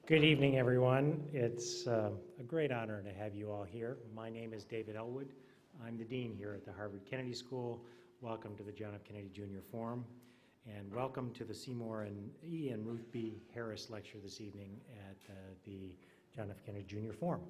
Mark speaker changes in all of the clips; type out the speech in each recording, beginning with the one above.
Speaker 1: Good evening, everyone. It's a great honor to have you all here. My name is David Elwood. I'm the Dean here at the Harvard Kennedy School. Welcome to the John F. Kennedy Jr. Forum, and welcome to the Seymour E and Ruth B. Harris lecture this evening at the John F. Kennedy Jr. Forum.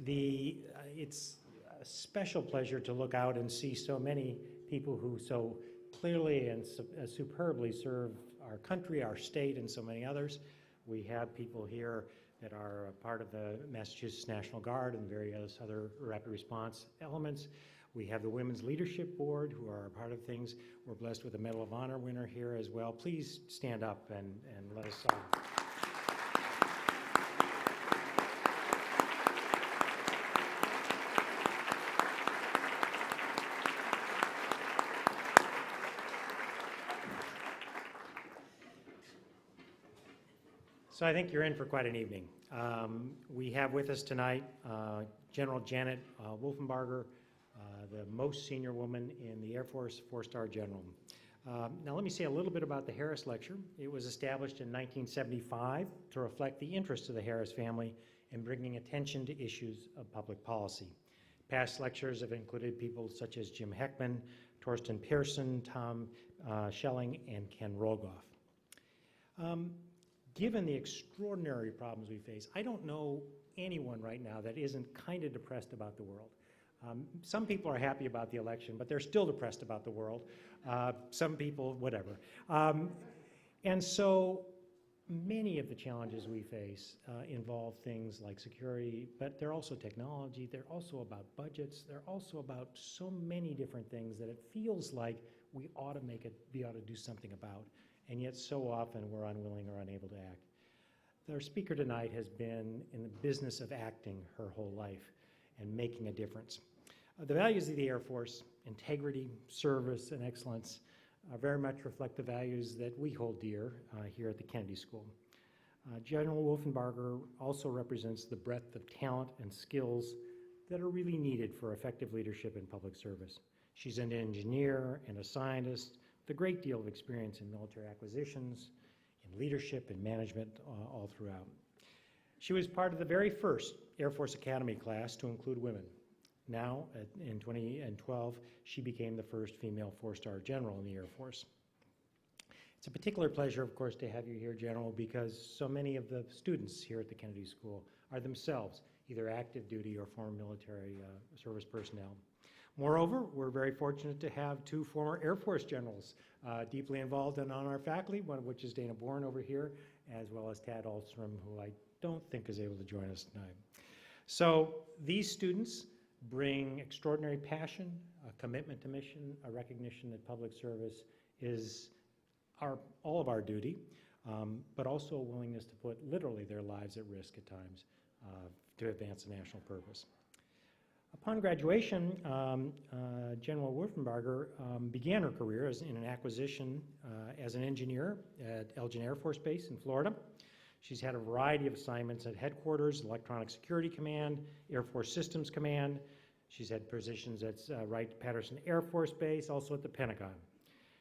Speaker 1: It's a special pleasure to look out and see so many people who so clearly and superbly serve our country, our state, and so many others. We have people here that are a part of the Massachusetts National Guard and various other rapid response elements. We have the Women's Leadership Board who are a part of things. We're blessed with a Medal of Honor winner here as well. Please stand up and let us So I think you're in for quite an evening. We have with us tonight General Janet Wolfenbarger, the most senior woman in the Air Force, 4-star general. Now let me say a little bit about the Harris Lecture. It was established in 1975 to reflect the interests of the Harris family in bringing attention to issues of public policy. Past lectures have included people such as Jim Heckman, Torsten Pearson, Tom Schelling, and Ken Rogoff. Given the extraordinary problems we face, I don't know anyone right now that isn't kind of depressed about the world. Some people are happy about the election, but they're still depressed about the world. Some people, whatever. And so many of the challenges we face involve things like security, but they're also technology, they're also about budgets, they're also about so many different things that it feels like we ought to do something about. And yet so often we're unwilling or unable to act. Our speaker tonight has been in the business of acting her whole life and making a difference. The values of the Air Force, integrity, service, and excellence, very much reflect the values that we hold dear here at the Kennedy School. General Wolfenbarger also represents the breadth of talent and skills that are really needed for effective leadership in public service. She's an engineer and a scientist, with a great deal of experience in military acquisitions, in leadership and management all throughout. She was part of the very first Air Force Academy class to include women. Now, in 2012, she became the first female 4-star general in the Air Force. It's a particular pleasure, of course, to have you here, General, because so many of the students here at the Kennedy School are themselves either active duty or former military service personnel. Moreover, we're very fortunate to have 2 former Air Force generals deeply involved and on our faculty, one of which is Dana Bourne over here, as well as Tad Alstrom, who I don't think is able to join us tonight. So these students bring extraordinary passion, a commitment to mission, a recognition that public service is all of our duty, but also a willingness to put literally their lives at risk at times to advance a national purpose. Upon graduation, General Wolfenbarger began her career in an acquisition as an engineer at Elgin Air Force Base in Florida. She's had a variety of assignments at headquarters, Electronic Security Command, Air Force Systems Command. She's had positions at Wright-Patterson Air Force Base, also at the Pentagon.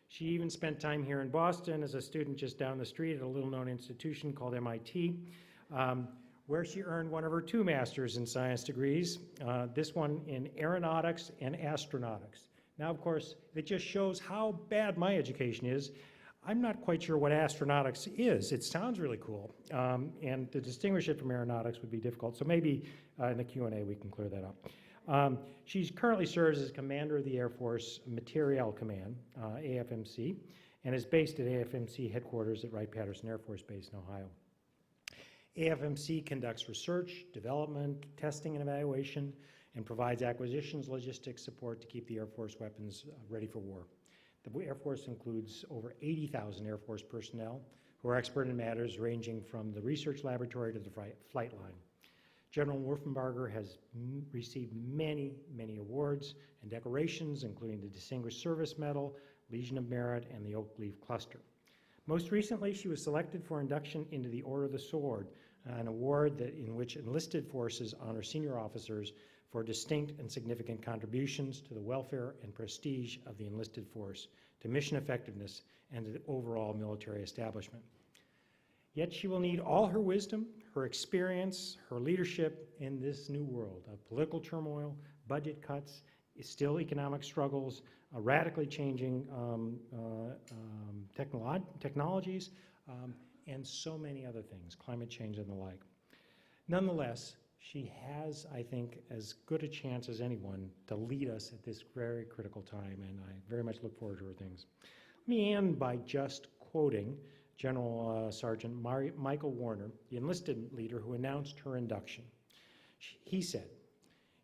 Speaker 1: She even spent time here in Boston as a student just down the street at a little-known institution called MIT, where she earned one of her 2 master's in science degrees, this one in aeronautics and astronautics. Now, of course, it just shows how bad my education is. I'm not quite sure what astronautics is. It sounds really cool, and to distinguish it from aeronautics would be difficult, so maybe in the Q&A we can clear that up. She currently serves as Commander of the Air Force Materiel Command, AFMC, and is based at AFMC headquarters at Wright-Patterson Air Force Base in Ohio. AFMC conducts research, development, testing, and evaluation, and provides acquisitions, logistics support to keep the Air Force weapons ready for war. The Air Force includes over 80,000 Air Force personnel who are expert in matters ranging from the research laboratory to the flight line. General Wolfenbarger has received many, many awards and decorations, including the Distinguished Service Medal, Legion of Merit, and the Oak Leaf Cluster. Most recently, she was selected for induction into the Order of the Sword, an award in which enlisted forces honor senior officers for distinct and significant contributions to the welfare and prestige of the enlisted force, to mission effectiveness, and to the overall military establishment. Yet she will need all her wisdom, her experience, her leadership in this new world of political turmoil, budget cuts, still economic struggles, radically changing technologies, and so many other things, climate change and the like. Nonetheless, she has, I think, as good a chance as anyone to lead us at this very critical time, and I very much look forward to her things. Let me end by just quoting General Sergeant Michael Warner, the enlisted leader who announced her induction. He said,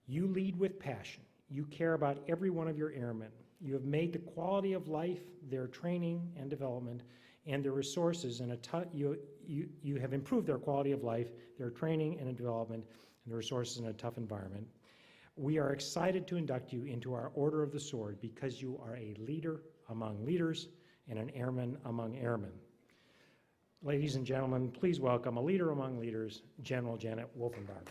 Speaker 1: "You lead with passion. You care about every one of your airmen. You have made the quality of life, their training and development, and their resources you have improved their quality of life, their training and development, and their resources in a tough environment. We are excited to induct you into our Order of the Sword because you are a leader among leaders and an airman among airmen." Ladies and gentlemen, please welcome a leader among leaders, General Janet Wolfenbarger.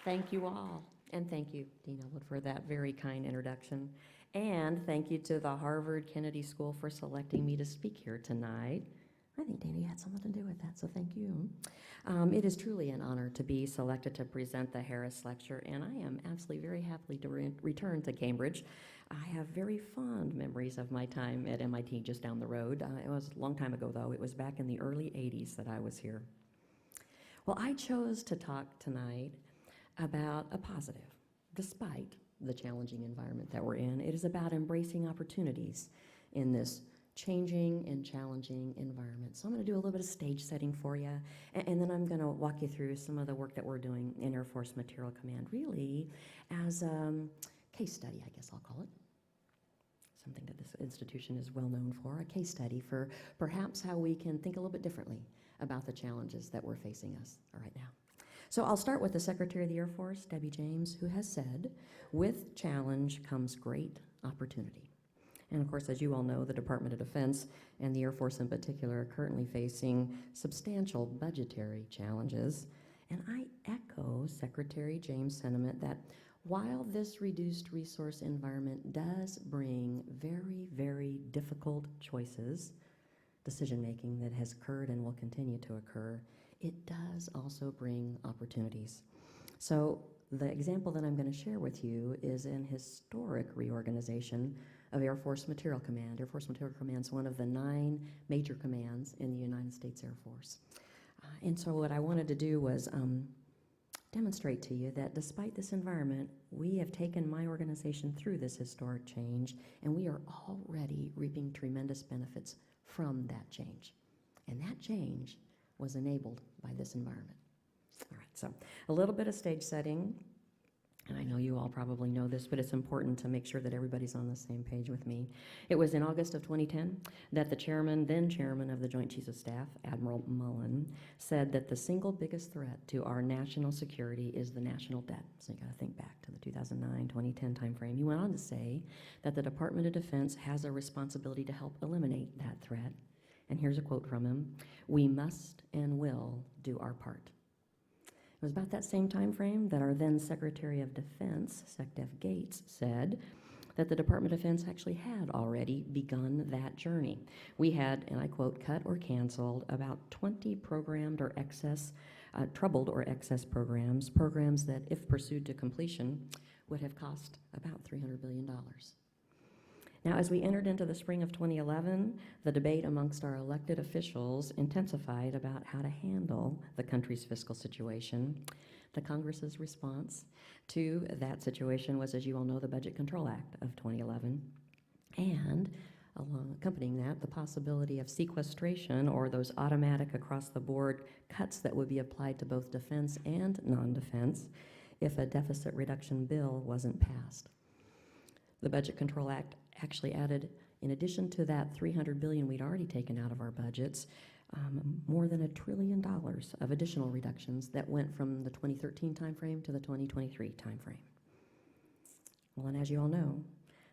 Speaker 2: Thank you all, and thank you, Dean Elwood, for that very kind introduction. And thank you to the Harvard Kennedy School for selecting me to speak here tonight. I think, Dana, you had something to do with that, so thank you. It is truly an honor to be selected to present the Harris Lecture, and I am absolutely very happy to return to Cambridge. I have very fond memories of my time at MIT just down the road. It was a long time ago, though. It was back in the early 80s that I was here. Well, I chose to talk tonight about a positive, despite the challenging environment that we're in. It is about embracing opportunities in this changing and challenging environment. So I'm going to do a little bit of stage setting for you, and then I'm going to walk you through some of the work that we're doing in Air Force Material Command, really as a case study, I guess I'll call it. Something that this institution is well known for, a case study for perhaps how we can think a little bit differently about the challenges that we're facing us right now. So I'll start with the Secretary of the Air Force, Debbie James, who has said, "With challenge comes great opportunity." And of course, as you all know, the Department of Defense and the Air Force in particular are currently facing substantial budgetary challenges. And I echo Secretary James' sentiment that while this reduced resource environment does bring very, very difficult choices, decision-making that has occurred and will continue to occur, it does also bring opportunities. So the example that I'm going to share with you is an historic reorganization of Air Force Material Command. Air Force Material Command is one of the 9 major commands in the United States Air Force. And so what I wanted to do was demonstrate to you that despite this environment, we have taken my organization through this historic change, and we are already reaping tremendous benefits from that change. And that change was enabled by this environment. All right, so a little bit of stage setting, and I know you all probably know this, but it's important to make sure that everybody's on the same page with me. It was in August of 2010 that the then chairman of the Joint Chiefs of Staff, Admiral Mullen, said that the single biggest threat to our national security is the national debt. So you got to think back to the 2009-2010 timeframe. He went on to say that the Department of Defense has a responsibility to help eliminate that threat. And here's a quote from him: "We must and will do our part." It was about that same time frame that our then Secretary of Defense, SecDef Gates, said that the Department of Defense actually had already begun that journey. We had, and I quote, "cut or canceled about 20 programmed or troubled or excess programs that, if pursued to completion, would have cost about $300 billion. Now, as we entered into the spring of 2011, the debate amongst our elected officials intensified about how to handle the country's fiscal situation. The Congress's response to that situation was, as you all know, the Budget Control Act of 2011, and accompanying that, the possibility of sequestration, or those automatic across-the-board cuts that would be applied to both defense and non-defense if a deficit reduction bill wasn't passed. The Budget Control Act actually added, in addition to that $300 billion we'd already taken out of our budgets, more than $1 trillion of additional reductions that went from the 2013 timeframe to the 2023 timeframe. Well, and as you all know,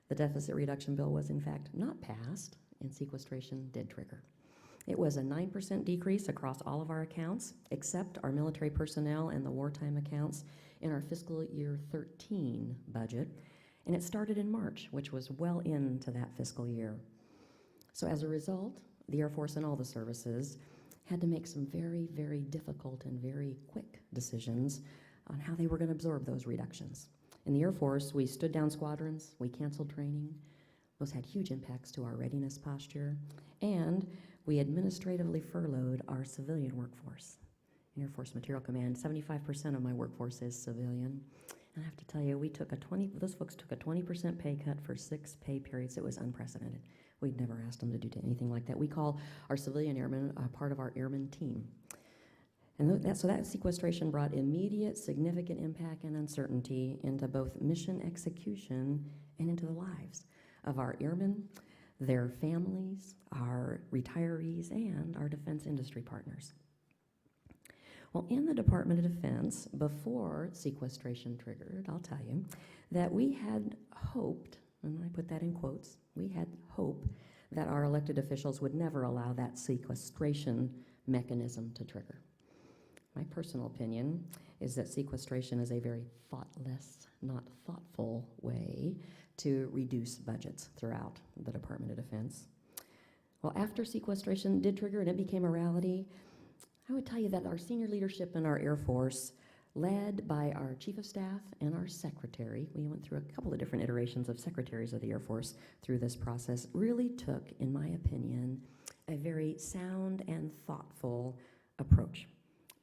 Speaker 2: the deficit reduction bill was in fact not passed, and sequestration did trigger. It was a 9% decrease across all of our accounts, except our military personnel and the wartime accounts in our fiscal year 13 budget. And it started in March, which was well into that fiscal year. So as a result, the Air Force and all the services had to make some very, very difficult and very quick decisions on how they were going to absorb those reductions. In the Air Force, we stood down squadrons, we canceled training. Those had huge impacts to our readiness posture, and we administratively furloughed our civilian workforce. In Air Force Material Command, 75% of my workforce is civilian. And I have to tell you, those folks took a 20% pay cut for 6 pay periods. It was unprecedented. We'd never asked them to do anything like that. We call our civilian airmen part of our airman team. And so that sequestration brought immediate, significant impact and uncertainty into both mission execution and into the lives of our airmen, their families, our retirees, and our defense industry partners. Well, in the Department of Defense, before sequestration triggered, I'll tell you, that we had hoped, and I put that in quotes, we had hope that our elected officials would never allow that sequestration mechanism to trigger. My personal opinion is that sequestration is a very thoughtless, not thoughtful way to reduce budgets throughout the Department of Defense. Well, after sequestration did trigger and it became a reality, I would tell you that our senior leadership in our Air Force, led by our Chief of Staff and our Secretary, we went through a couple of different iterations of secretaries of the Air Force through this process, really took, in my opinion, a very sound and thoughtful approach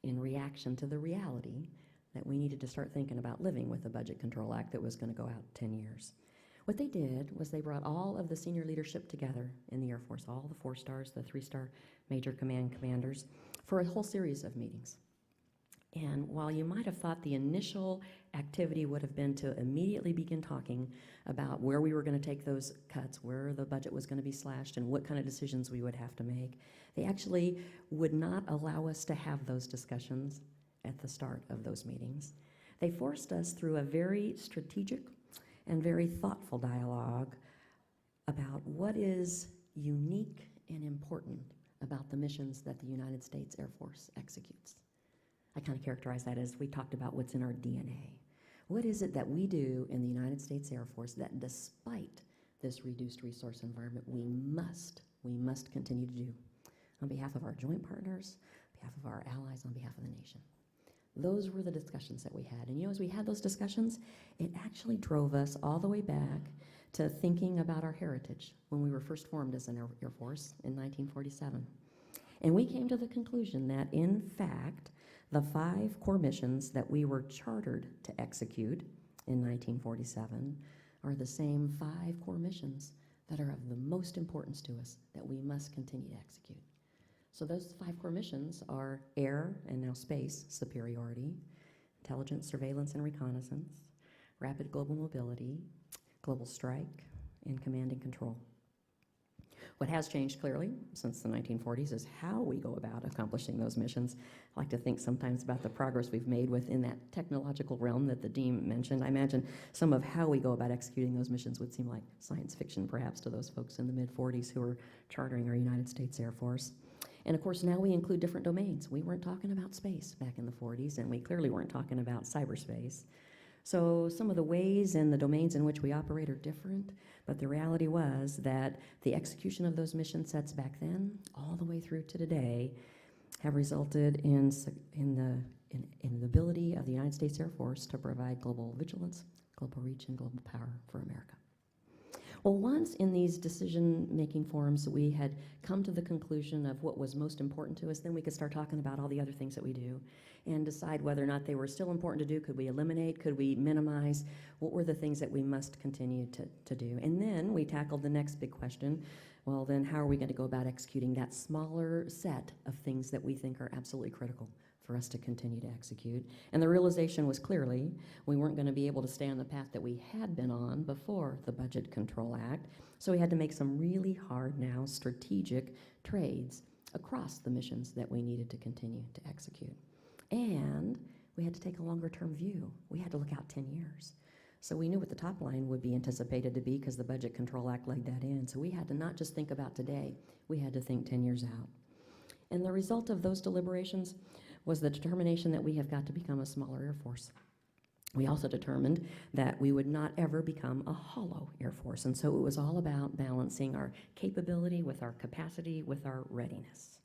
Speaker 2: in reaction to the reality that we needed to start thinking about living with the Budget Control Act that was going to go out 10 years. What they did was they brought all of the senior leadership together in the Air Force, all the 4 stars, the 3-star major command commanders, for a whole series of meetings. And while you might have thought the initial activity would have been to immediately begin talking about where we were going to take those cuts, where the budget was going to be slashed, and what kind of decisions we would have to make, they actually would not allow us to have those discussions at the start of those meetings. They forced us through a very strategic and very thoughtful dialogue about what is unique and important about the missions that the United States Air Force executes. I kind of characterize that as we talked about what's in our DNA. What is it that we do in the United States Air Force that despite this reduced resource environment, we must continue to do on behalf of our joint partners, on behalf of our allies, on behalf of the nation? Those were the discussions that we had. And as we had those discussions, it actually drove us all the way back to thinking about our heritage when we were first formed as an Air Force in 1947. And we came to the conclusion that, in fact, the 5 core missions that we were chartered to execute in 1947 are the same 5 core missions that are of the most importance to us that we must continue to execute. So those 5 core missions are air and now space superiority, intelligence, surveillance, and reconnaissance, rapid global mobility, global strike, and command and control. What has changed clearly since the 1940s is how we go about accomplishing those missions. I like to think sometimes about the progress we've made within that technological realm that the Dean mentioned. I imagine some of how we go about executing those missions would seem like science fiction perhaps to those folks in the mid-40s who were chartering our United States Air Force. And of course now we include different domains. We weren't talking about space back in the 40s, and we clearly weren't talking about cyberspace. So some of the ways and the domains in which we operate are different, but the reality was that the execution of those mission sets back then, all the way through to today, have resulted in the ability of the United States Air Force to provide global vigilance, global reach, and global power for America. Well, once in these decision-making forums we had come to the conclusion of what was most important to us, then we could start talking about all the other things that we do and decide whether or not they were still important to do. Could we eliminate? Could we minimize? What were the things that we must continue to do? And then we tackled the next big question. Well, then how are we going to go about executing that smaller set of things that we think are absolutely critical for us to continue to execute? And the realization was clearly we weren't going to be able to stay on the path that we had been on before the Budget Control Act. So we had to make some really hard now strategic trades across the missions that we needed to continue to execute. And we had to take a longer term view. We had to look out 10 years. So we knew what the top line would be anticipated to be because the Budget Control Act laid that in. So we had to not just think about today, we had to think 10 years out. And the result of those deliberations was the determination that we have got to become a smaller Air Force. We also determined that we would not ever become a hollow Air Force, and so it was all about balancing our capability with our capacity, with our readiness.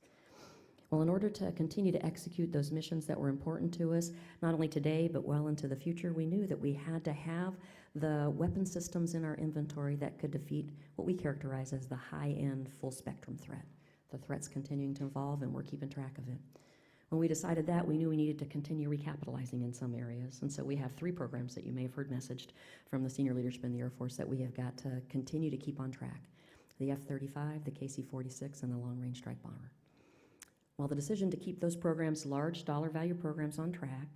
Speaker 2: Well, in order to continue to execute those missions that were important to us, not only today but well into the future, we knew that we had to have the weapon systems in our inventory that could defeat what we characterize as the high-end full-spectrum threat. The threat's continuing to evolve, and we're keeping track of it. When we decided that, we knew we needed to continue recapitalizing in some areas, and so we have 3 programs that you may have heard messaged from the senior leadership in the Air Force that we have got to continue to keep on track: the F-35, the KC-46, and the Long Range Strike Bomber. Well, the decision to keep those programs, large dollar value programs, on track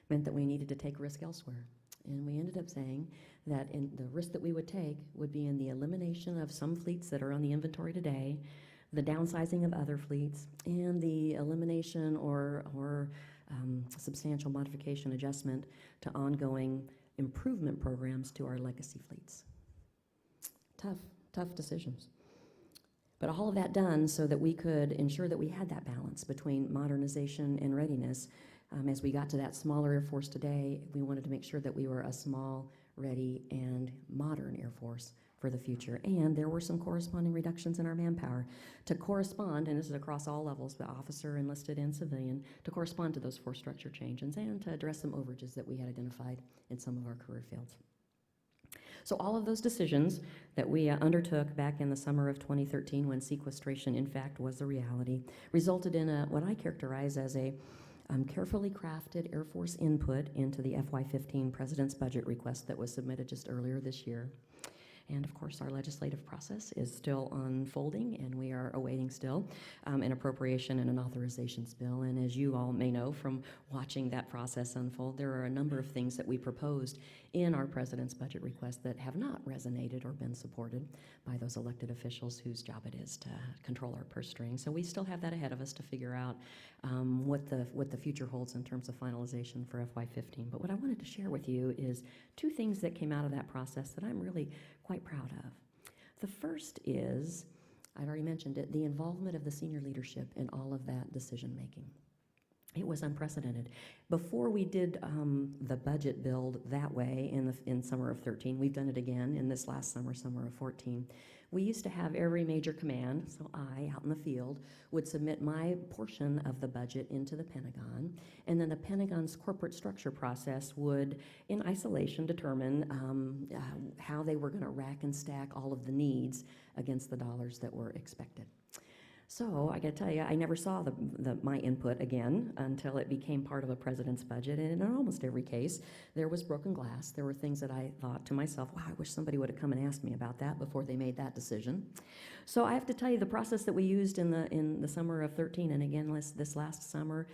Speaker 2: meant that we needed to take risk elsewhere. And we ended up saying that the risk that we would take would be in the elimination of some fleets that are on the inventory today, the downsizing of other fleets, and the elimination or substantial modification adjustment to ongoing improvement programs to our legacy fleets. Tough decisions. But all of that done so that we could ensure that we had that balance between modernization and readiness. As we got to that smaller Air Force today, we wanted to make sure that we were a small, ready, and modern Air Force for the future. And there were some corresponding reductions in our manpower to correspond, and this is across all levels, the officer, enlisted, and civilian, to correspond to those force structure changes and to address some overages that we had identified in some of our career fields. So all of those decisions that we undertook back in the summer of 2013, when sequestration in fact was a reality, resulted in what I characterize as a carefully crafted Air Force input into the FY15 President's budget request that was submitted just earlier this year. And of course, our legislative process is still unfolding, and we are awaiting still an appropriation and an authorizations bill. And as you all may know from watching that process unfold, there are a number of things that we proposed in our President's budget request that have not resonated or been supported by those elected officials whose job it is to control our purse strings. So we still have that ahead of us to figure out what the future holds in terms of finalization for FY15. But what I wanted to share with you is 2 things that came out of that process that I'm really quite proud of. The first is, I've already mentioned it, the involvement of the senior leadership in all of that decision making. It was unprecedented. Before we did the budget build that way in summer of 13, we've done it again in this last summer of 14. We used to have every major command, so I, out in the field, would submit my portion of the budget into the Pentagon, and then the Pentagon's corporate structure process would, in isolation, determine how they were going to rack and stack all of the needs against the dollars that were expected. So I got to tell you, I never saw my input again until it became part of a president's budget, and in almost every case, there was broken glass. There were things that I thought to myself, wow, I wish somebody would have come and asked me about that before they made that decision. So I have to tell you, the process that we used in the summer of 13, and again this last summer,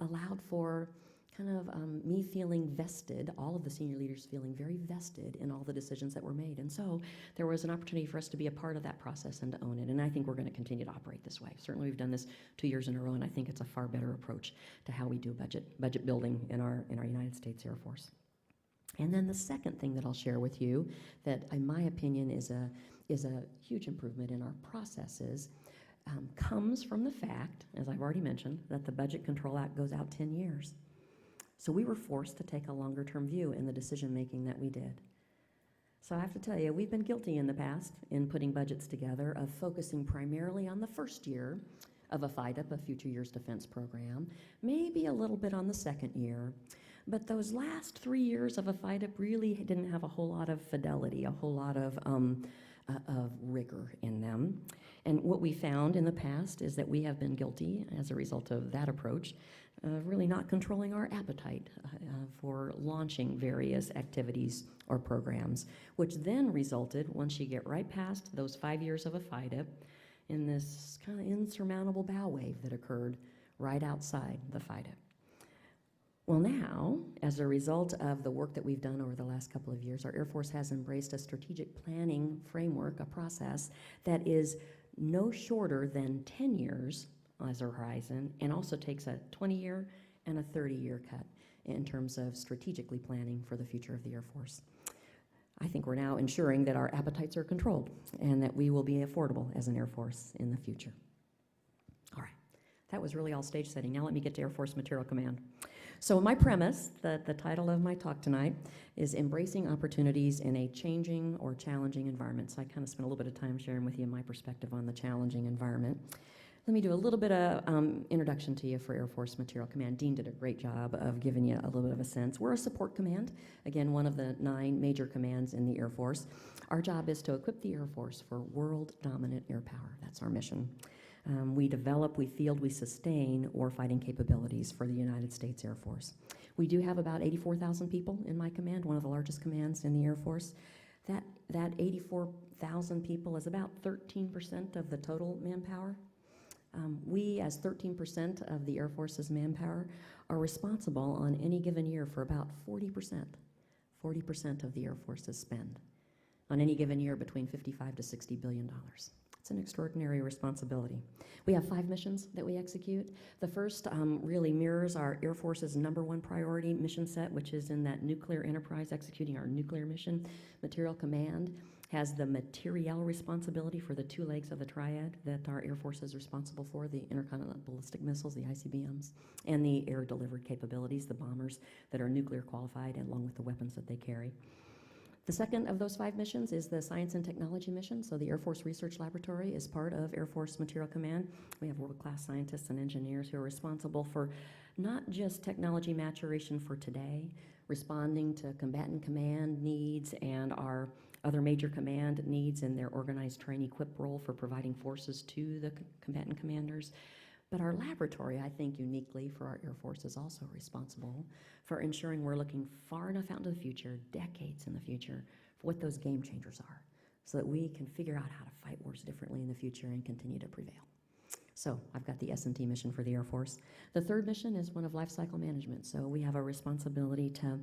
Speaker 2: allowed for kind of me feeling vested, all of the senior leaders feeling very vested in all the decisions that were made. And so there was an opportunity for us to be a part of that process and to own it. And I think we're going to continue to operate this way. Certainly we've done this 2 years in a row, and I think it's a far better approach to how we do budget building in our United States Air Force. And then the second thing that I'll share with you that, in my opinion, is a huge improvement in our processes comes from the fact, as I've already mentioned, that the Budget Control Act goes out 10 years. So we were forced to take a longer-term view in the decision-making that we did. So I have to tell you, we've been guilty in the past in putting budgets together of focusing primarily on the first year of a FYDP, a Future Years Defense Program, maybe a little bit on the second year. But those last 3 years of a FYDP really didn't have a whole lot of fidelity, a whole lot of rigor in them. And what we found in the past is that we have been guilty, as a result of that approach, really not controlling our appetite for launching various activities or programs, which then resulted, once you get right past those 5 years of a FYDP, in this kind of insurmountable bow wave that occurred right outside the FYDP. Well, now, as a result of the work that we've done over the last couple of years, our Air Force has embraced a strategic planning framework, a process that is no shorter than 10 years as a horizon, and also takes a 20-year and a 30-year cut in terms of strategically planning for the future of the Air Force. I think we're now ensuring that our appetites are controlled and that we will be affordable as an Air Force in the future. All right, that was really all stage setting. Now let me get to Air Force Material Command. So my premise, the title of my talk tonight, is Embracing Opportunities in a Changing or Challenging Environment. So I kind of spent a little bit of time sharing with you my perspective on the challenging environment. Let me do a little bit of introduction to you for Air Force Material Command. Dean did a great job of giving you a little bit of a sense. We're a support command, again, one of the 9 major commands in the Air Force. Our job is to equip the Air Force for world-dominant air power. That's our mission. We develop, we field, we sustain warfighting capabilities for the United States Air Force. We do have about 84,000 people in my command, one of the largest commands in the Air Force. That 84,000 people is about 13% of the total manpower. We, as 13% of the Air Force's manpower, are responsible on any given year for about 40% of the Air Force's spend. On any given year, between $55 to $60 billion. It's an extraordinary responsibility. We have 5 missions that we execute. The first really mirrors our Air Force's #1 priority mission set, which is in that nuclear enterprise, executing our nuclear mission. Material Command has the materiel responsibility for the 2 legs of the triad that our Air Force is responsible for, the intercontinental ballistic missiles, the ICBMs, and the air-delivered capabilities, the bombers that are nuclear qualified, along with the weapons that they carry. The second of those 5 missions is the Science and Technology mission. So the Air Force Research Laboratory is part of Air Force Material Command. We have world-class scientists and engineers who are responsible for not just technology maturation for today, responding to combatant command needs and our other major command needs in their organized train equip role for providing forces to the combatant commanders. But our laboratory, I think uniquely for our Air Force, is also responsible for ensuring we're looking far enough out into the future, decades in the future, for what those game changers are, so that we can figure out how to fight wars differently in the future and continue to prevail. So I've got the S&T mission for the Air Force. The third mission is one of life cycle management. So we have a responsibility to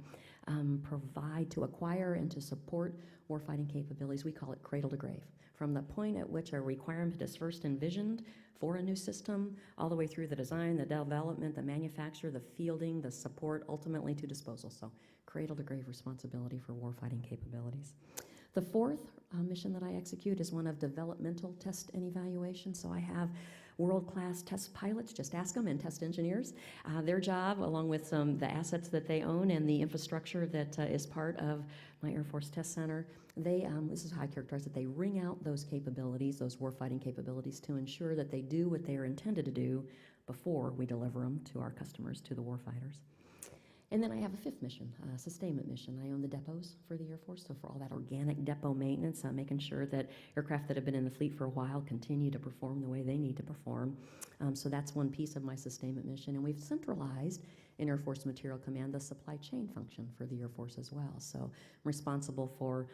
Speaker 2: provide, to acquire, and to support warfighting capabilities. We call it cradle to grave. From the point at which a requirement is first envisioned for a new system, all the way through the design, the development, the manufacture, the fielding, the support, ultimately to disposal. So cradle to grave responsibility for warfighting capabilities. The fourth mission that I execute is one of developmental test and evaluation. So I have world-class test pilots, just ask them, and test engineers. Their job, along with the assets that they own and the infrastructure that is part of my Air Force Test Center, this is how I characterize it, they ring out those capabilities, those warfighting capabilities, to ensure that they do what they are intended to do before we deliver them to our customers, to the warfighters. And then I have a 5th mission, a sustainment mission. I own the depots for the Air Force, so for all that organic depot maintenance, making sure that aircraft that have been in the fleet for a while continue to perform the way they need to perform. So that's one piece of my sustainment mission. And we've centralized in Air Force Material Command the supply chain function for the Air Force as well. So I'm responsible for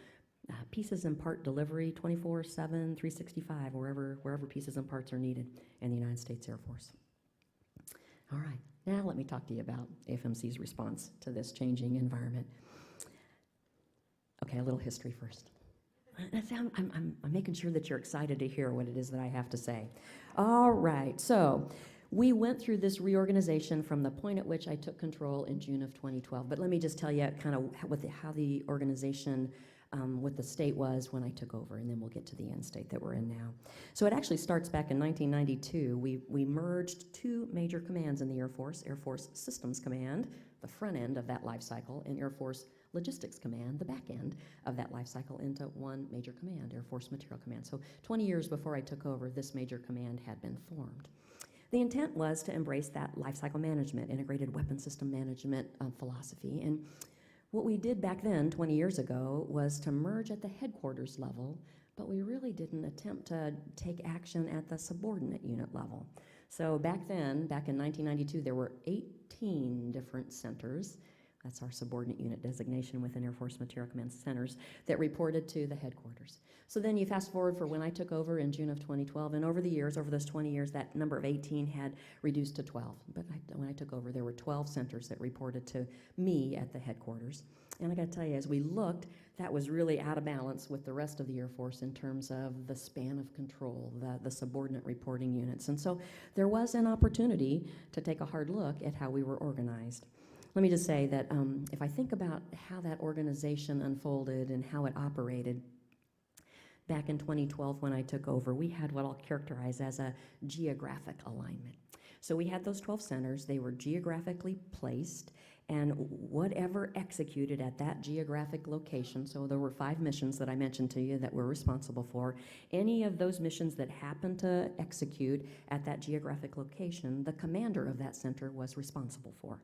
Speaker 2: pieces and part delivery 24/7, 365, wherever pieces and parts are needed in the United States Air Force. All right. Now let me talk to you about AFMC's response to this changing environment. Okay, a little history first. I'm making sure that you're excited to hear what it is that I have to say. All right, so we went through this reorganization from the point at which I took control in June of 2012. But let me just tell you kind of how the organization, what the state was when I took over, and then we'll get to the end state that we're in now. So it actually starts back in 1992. We merged 2 major commands in the Air Force Systems Command, the front end of that life cycle, and Air Force Logistics Command, the back end of that life cycle, into one major command, Air Force Material Command. So 20 years before I took over, this major command had been formed. The intent was to embrace that life cycle management, integrated weapon system management philosophy. And what we did back then, 20 years ago, was to merge at the headquarters level, but we really didn't attempt to take action at the subordinate unit level. So back then, back in 1992, there were 18 different centers. That's our subordinate unit designation within Air Force Material Command centers that reported to the headquarters. So then you fast forward for when I took over in June of 2012, and over the years, over those 20 years, that number of 18 had reduced to 12. But when I took over, there were 12 centers that reported to me at the headquarters. And I gotta tell you, as we looked, that was really out of balance with the rest of the Air Force in terms of the span of control, the subordinate reporting units. And so there was an opportunity to take a hard look at how we were organized. Let me just say that if I think about how that organization unfolded and how it operated, back in 2012 when I took over, we had what I'll characterize as a geographic alignment. So we had those 12 centers. They were geographically placed, and whatever executed at that geographic location, so there were 5 missions that I mentioned to you that we're responsible for. Any of those missions that happened to execute at that geographic location, the commander of that center was responsible for.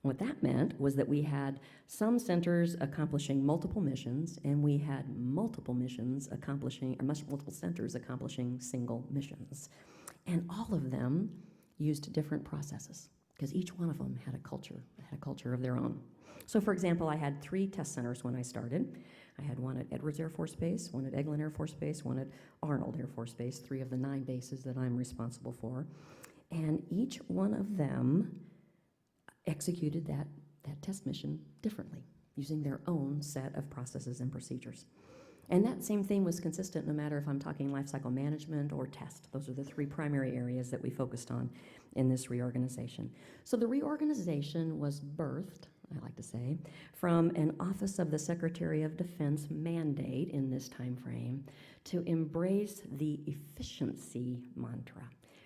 Speaker 2: What that meant was that we had some centers accomplishing multiple missions, and we had multiple missions accomplishing, or multiple centers accomplishing single missions. And all of them used different processes, because each one of them had a culture of their own. So for example, I had 3 test centers when I started. I had one at Edwards Air Force Base, one at Eglin Air Force Base, one at Arnold Air Force Base, 3 of the 9 bases that I'm responsible for. And each one of them executed that test mission differently, using their own set of processes and procedures. And that same theme was consistent no matter if I'm talking lifecycle management or test. Those are the 3 primary areas that we focused on in this reorganization. So the reorganization was birthed, I like to say, from an Office of the Secretary of Defense mandate in this time frame to embrace the efficiency mantra.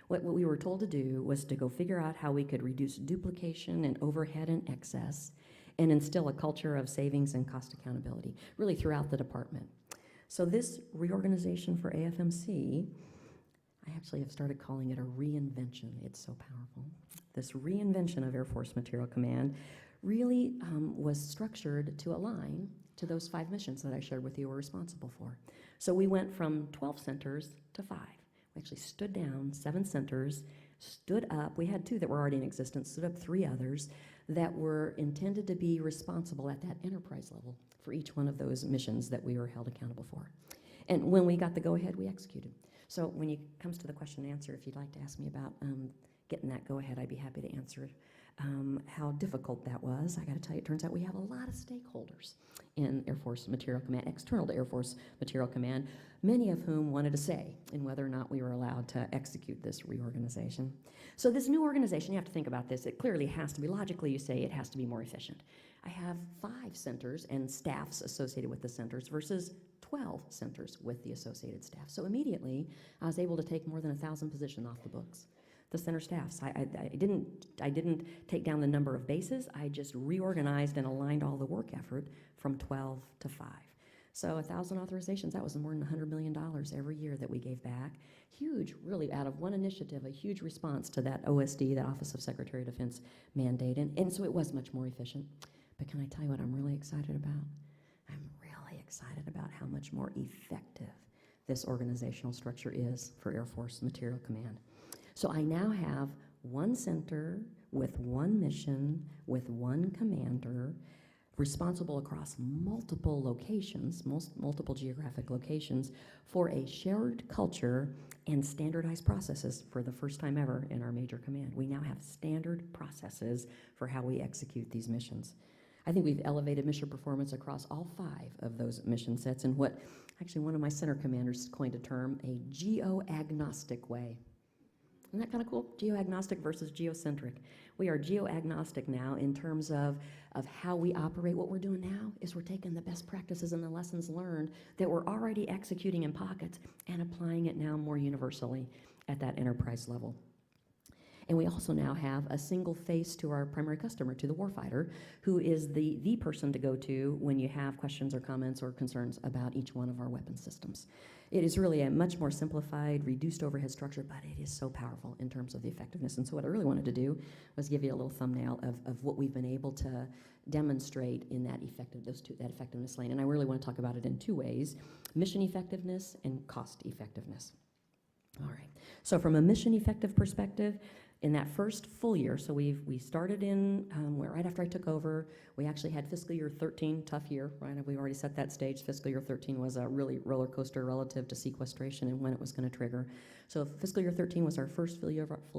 Speaker 2: What we were told to do was to go figure out how we could reduce duplication and overhead and excess and instill a culture of savings and cost accountability, really throughout the department. So this reorganization for AFMC, I actually have started calling it a reinvention. It's so powerful. This reinvention of Air Force Material Command really was structured to align to those 5 missions that I shared with you we're responsible for. So we went from 12 centers to 5. We actually stood down 7 centers, stood up. We had 2 that were already in existence, stood up 3 others that were intended to be responsible at that enterprise level for each one of those missions that we were held accountable for. And when we got the go-ahead, we executed. So when it comes to the question and answer, if you'd like to ask me about getting that go-ahead, I'd be happy to answer it. How difficult that was, I got to tell you, it turns out we have a lot of stakeholders in Air Force Material Command, external to Air Force Material Command, many of whom wanted a say in whether or not we were allowed to execute this reorganization. So this new organization, you have to think about this, it clearly has to be, logically you say it has to be more efficient. I have 5 centers and staffs associated with the centers versus 12 centers with the associated staff. So immediately, I was able to take more than 1,000 positions off the books. The center staffs. I didn't take down the number of bases. I just reorganized and aligned all the work effort from 12 to 5. So 1,000 authorizations, that was more than $100 million every year that we gave back. Huge, really, out of one initiative, a huge response to that OSD, that Office of Secretary of Defense mandate. And so it was much more efficient. But can I tell you what I'm really excited about? I'm really excited about how much more effective this organizational structure is for Air Force Material Command. So I now have 1 center with 1 mission, with 1 commander, responsible across multiple locations, multiple geographic locations, for a shared culture and standardized processes for the first time ever in our major command. We now have standard processes for how we execute these missions. I think we've elevated mission performance across all 5 of those mission sets in what, actually one of my center commanders coined a term, a geo-agnostic way. Isn't that kind of cool? Geo-agnostic versus geocentric. We are geo-agnostic now in terms of how we operate. What we're doing now is we're taking the best practices and the lessons learned that we're already executing in pockets and applying it now more universally at that enterprise level. And we also now have a single face to our primary customer, to the warfighter, who is the person to go to when you have questions or comments or concerns about each one of our weapon systems. It is really a much more simplified, reduced overhead structure, but it is so powerful in terms of the effectiveness. And so what I really wanted to do was give you a little thumbnail of what we've been able to demonstrate in that effectiveness lane. And I really want to talk about it in 2 ways, mission effectiveness and cost effectiveness. All right, so from a mission effective perspective, in that first full year, so we started in, right after I took over, we actually had fiscal year 13, tough year, right? We've already set that stage. Fiscal year 13 was a really roller coaster relative to sequestration and when it was going to trigger. So fiscal year 13 was our first full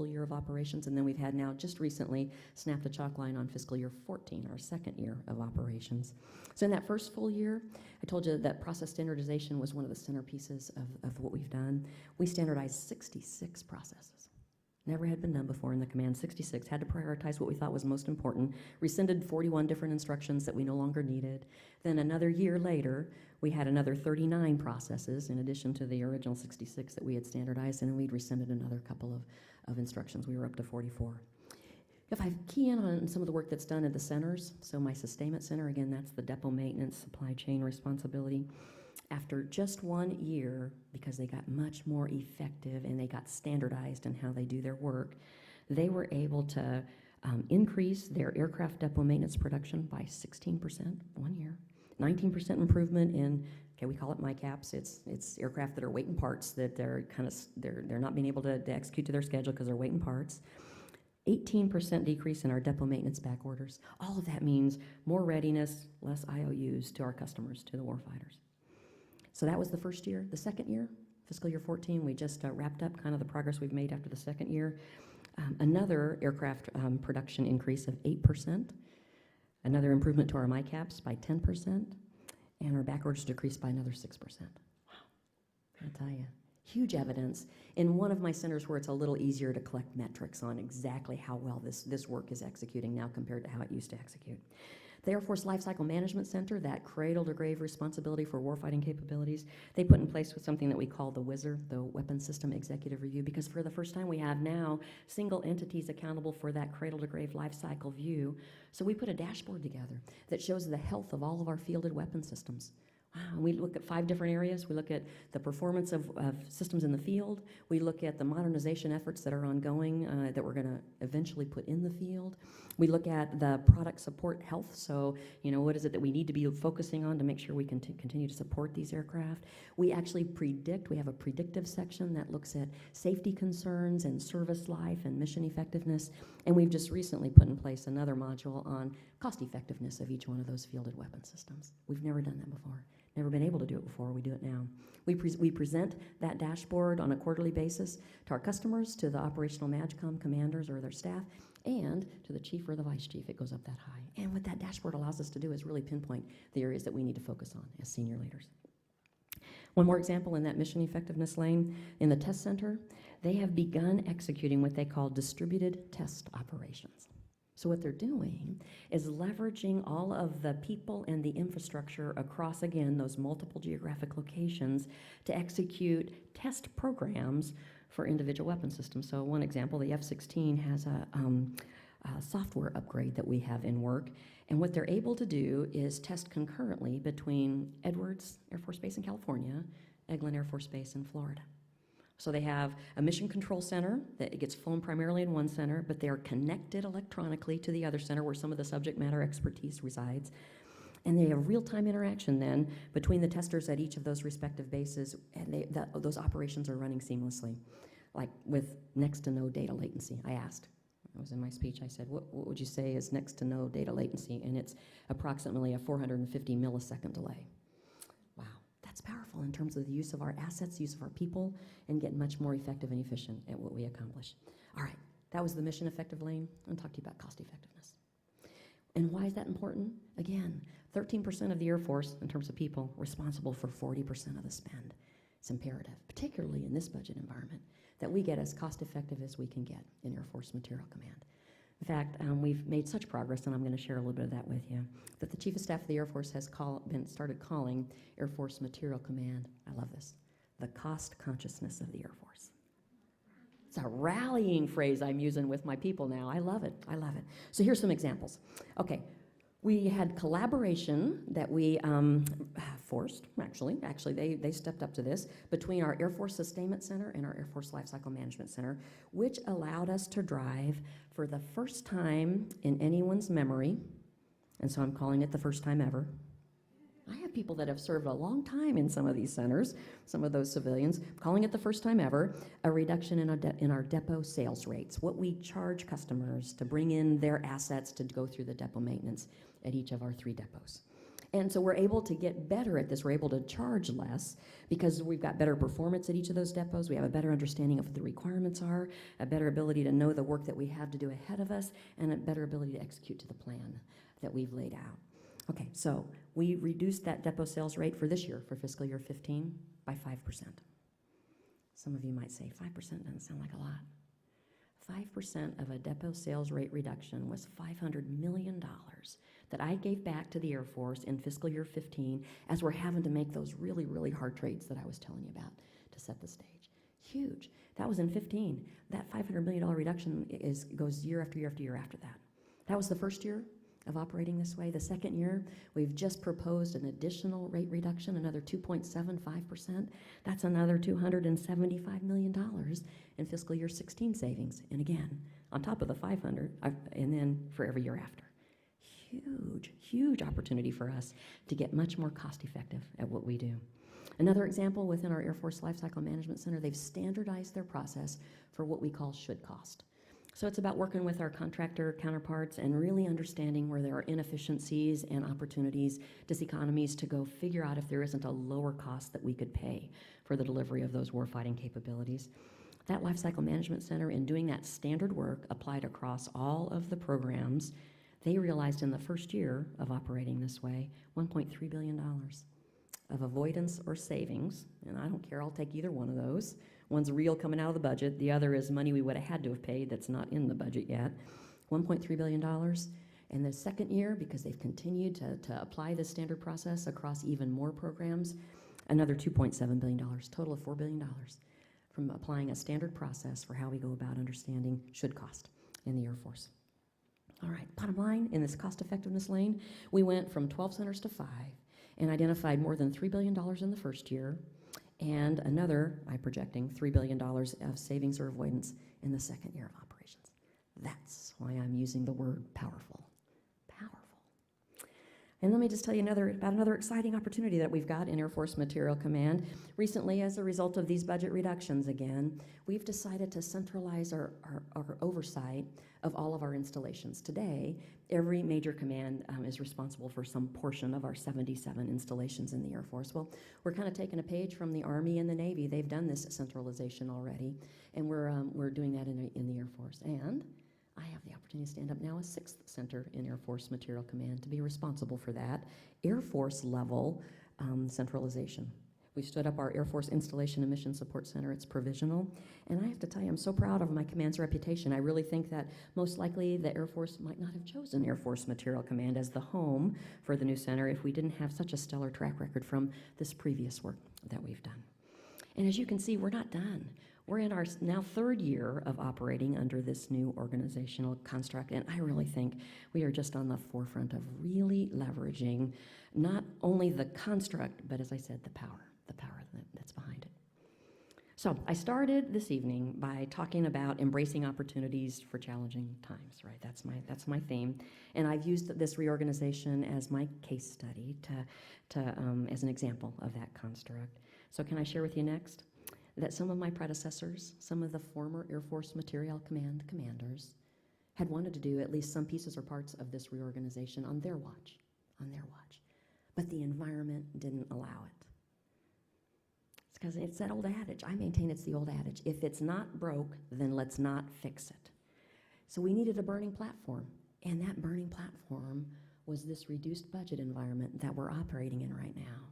Speaker 2: year of operations, and then we've had now just recently snapped the chalk line on fiscal year 14, our 2nd year of operations. So in that first full year, I told you that process standardization was one of the centerpieces of what we've done. We standardized 66 processes. Never had been done before in the Command 66. Had to prioritize what we thought was most important. Rescinded 41 different instructions that we no longer needed. Then another year later, we had another 39 processes in addition to the original 66 that we had standardized, and then we'd rescinded another couple of instructions. We were up to 44. If I key in on some of the work that's done at the centers, so my sustainment center, again, that's the depot maintenance, supply chain responsibility. After just 1 year, because they got much more effective and they got standardized in how they do their work, they were able to increase their aircraft depot maintenance production by 16% 1 year, 19% improvement in, okay, we call it MICAPs. It's aircraft that are waiting parts that they're not being able to execute to their schedule because they're waiting parts. 18% decrease in our depot maintenance back orders. All of that means more readiness, less IOUs to our customers, to the warfighters. So that was the first year. The second year, fiscal year 14, we just wrapped up kind of the progress we've made after the second year. Another aircraft production increase of 8%, another improvement to our MICAPs by 10%, and our back orders decreased by another 6%. Wow, I tell you. Huge evidence in one of my centers where it's a little easier to collect metrics on exactly how well this work is executing now compared to how it used to execute. The Air Force Lifecycle Management Center, that cradle-to-grave responsibility for warfighting capabilities, they put in place with something that we call the WISR, the Weapons System Executive Review, because for the first time we have now single entities accountable for that cradle-to-grave lifecycle view. So we put a dashboard together that shows the health of all of our fielded weapon systems. Wow. We look at 5 different areas. We look at the performance of systems in the field. We look at the modernization efforts that are ongoing that we're going to eventually put in the field. We look at the product support health. So, what is it that we need to be focusing on to make sure we can continue to support these aircraft? We actually predict. We have a predictive section that looks at safety concerns and service life and mission effectiveness. And we've just recently put in place another module on cost effectiveness of each one of those fielded weapon systems. We've never done that before. Never been able to do it before. We do it now. We present that dashboard on a quarterly basis to our customers, to the operational MAGCOM commanders or their staff, and to the chief or the vice chief. It goes up that high. And what that dashboard allows us to do is really pinpoint the areas that we need to focus on as senior leaders. One more example in that mission effectiveness lane, in the test center, they have begun executing what they call distributed test operations. So what they're doing is leveraging all of the people and the infrastructure across, again, those multiple geographic locations to execute test programs for individual weapon systems. So one example, the F-16 has a software upgrade that we have in work, and what they're able to do is test concurrently between Edwards Air Force Base in California, Eglin Air Force Base in Florida. So they have a mission control center that gets flown primarily in one center, but they are connected electronically to the other center where some of the subject matter expertise resides. And they have real-time interaction then between the testers at each of those respective bases, and those operations are running seamlessly, like with next to no data latency. I asked, it was in my speech, I said, what would you say is next to no data latency? And it's approximately a 450 millisecond delay. That's powerful in terms of the use of our assets, use of our people, and get much more effective and efficient at what we accomplish. All right, that was the mission effective lane. I'm going to talk to you about cost effectiveness. And why is that important? Again, 13% of the Air Force, in terms of people, responsible for 40% of the spend. It's imperative, particularly in this budget environment, that we get as cost effective as we can get in Air Force Material Command. In fact, we've made such progress, and I'm going to share a little bit of that with you, that the Chief of Staff of the Air Force has started calling Air Force Material Command, I love this, the cost consciousness of the Air Force. It's a rallying phrase I'm using with my people now. I love it. I love it. So here's some examples. Okay, we had collaboration that we forced, actually they stepped up to this, between our Air Force Sustainment Center and our Air Force Lifecycle Management Center, which allowed us to drive for the first time in anyone's memory, and so I'm calling it the first time ever. I have people that have served a long time in some of these centers, some of those civilians, calling it the first time ever, a reduction in our depot sales rates, what we charge customers to bring in their assets to go through the depot maintenance at each of our 3 depots. And so we're able to get better at this. We're able to charge less because we've got better performance at each of those depots. We have a better understanding of what the requirements are, a better ability to know the work that we have to do ahead of us, and a better ability to execute to the plan that we've laid out. Okay, so we reduced that depot sales rate for this year, for fiscal year 15, by 5%. Some of you might say, 5% doesn't sound like a lot. 5% of a depot sales rate reduction was $500 million that I gave back to the Air Force in fiscal year 15 as we're having to make those really, really hard trades that I was telling you about to set the stage. Huge. That was in 15. That $500 million reduction goes year after year after year after that. That was the first year of operating this way. The second year, we've just proposed an additional rate reduction, another 2.75%. That's another $275 million in fiscal year 16 savings. And again, on top of the 500, and then for every year after. Huge, huge opportunity for us to get much more cost effective at what we do. Another example within our Air Force Lifecycle Management Center, they've standardized their process for what we call should cost. So it's about working with our contractor counterparts and really understanding where there are inefficiencies and opportunities, diseconomies, to go figure out if there isn't a lower cost that we could pay for the delivery of those warfighting capabilities. That Lifecycle Management Center, in doing that standard work applied across all of the programs, they realized in the first year of operating this way, $1.3 billion of avoidance or savings, and I don't care, I'll take either one of those. One's real coming out of the budget, the other is money we would have had to have paid that's not in the budget yet. $1.3 billion. And the second year, because they've continued to apply this standard process across even more programs, another $2.7 billion, total of $4 billion from applying a standard process for how we go about understanding should cost in the Air Force. All right, bottom line, in this cost effectiveness lane, we went from 12 centers to 5 and identified more than $3 billion in the first year, and another, I'm projecting, $3 billion of savings or avoidance in the second year of operations. That's why I'm using the word powerful. Powerful. And let me just tell you about another exciting opportunity that we've got in Air Force Material Command. Recently, as a result of these budget reductions again, we've decided to centralize our oversight of all of our installations. Today, every major command is responsible for some portion of our 77 installations in the Air Force. Well, we're kind of taking a page from the Army and the Navy. They've done this centralization already, and we're doing that in the Air Force. And I have the opportunity to stand up now a 6th center in Air Force Material Command to be responsible for that Air Force level centralization. We stood up our Air Force Installation and Mission Support Center. It's provisional. And I have to tell you, I'm so proud of my command's reputation. I really think that most likely the Air Force might not have chosen Air Force Material Command as the home for the new center if we didn't have such a stellar track record from this previous work that we've done. And as you can see, we're not done. We're in our now 3rd year of operating under this new organizational construct, and I really think we are just on the forefront of really leveraging not only the construct, but as I said, the power that's behind it. So I started this evening by talking about embracing opportunities for challenging times, right? That's my theme, and I've used this reorganization as my case study as an example of that construct. So can I share with you next that some of my predecessors, some of the former Air Force Material Command commanders, had wanted to do at least some pieces or parts of this reorganization on their watch, but the environment didn't allow it. It's because it's that old adage. I maintain it's the old adage. If it's not broke, then let's not fix it. So we needed a burning platform, and that burning platform was this reduced budget environment that we're operating in right now.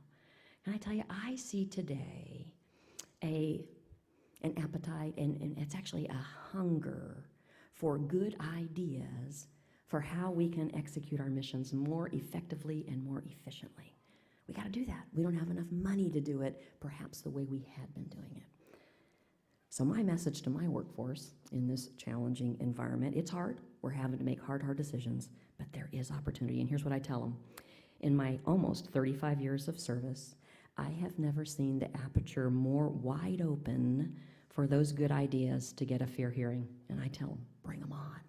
Speaker 2: And I tell you, I see today an appetite, and it's actually a hunger for good ideas for how we can execute our missions more effectively and more efficiently. We got to do that. We don't have enough money to do it, perhaps the way we had been doing it. So my message to my workforce in this challenging environment, it's hard. We're having to make hard decisions, but there is opportunity. And here's what I tell them. In my almost 35 years of service, I have never seen the aperture more wide open for those good ideas to get a fair hearing. And I tell them, bring them on.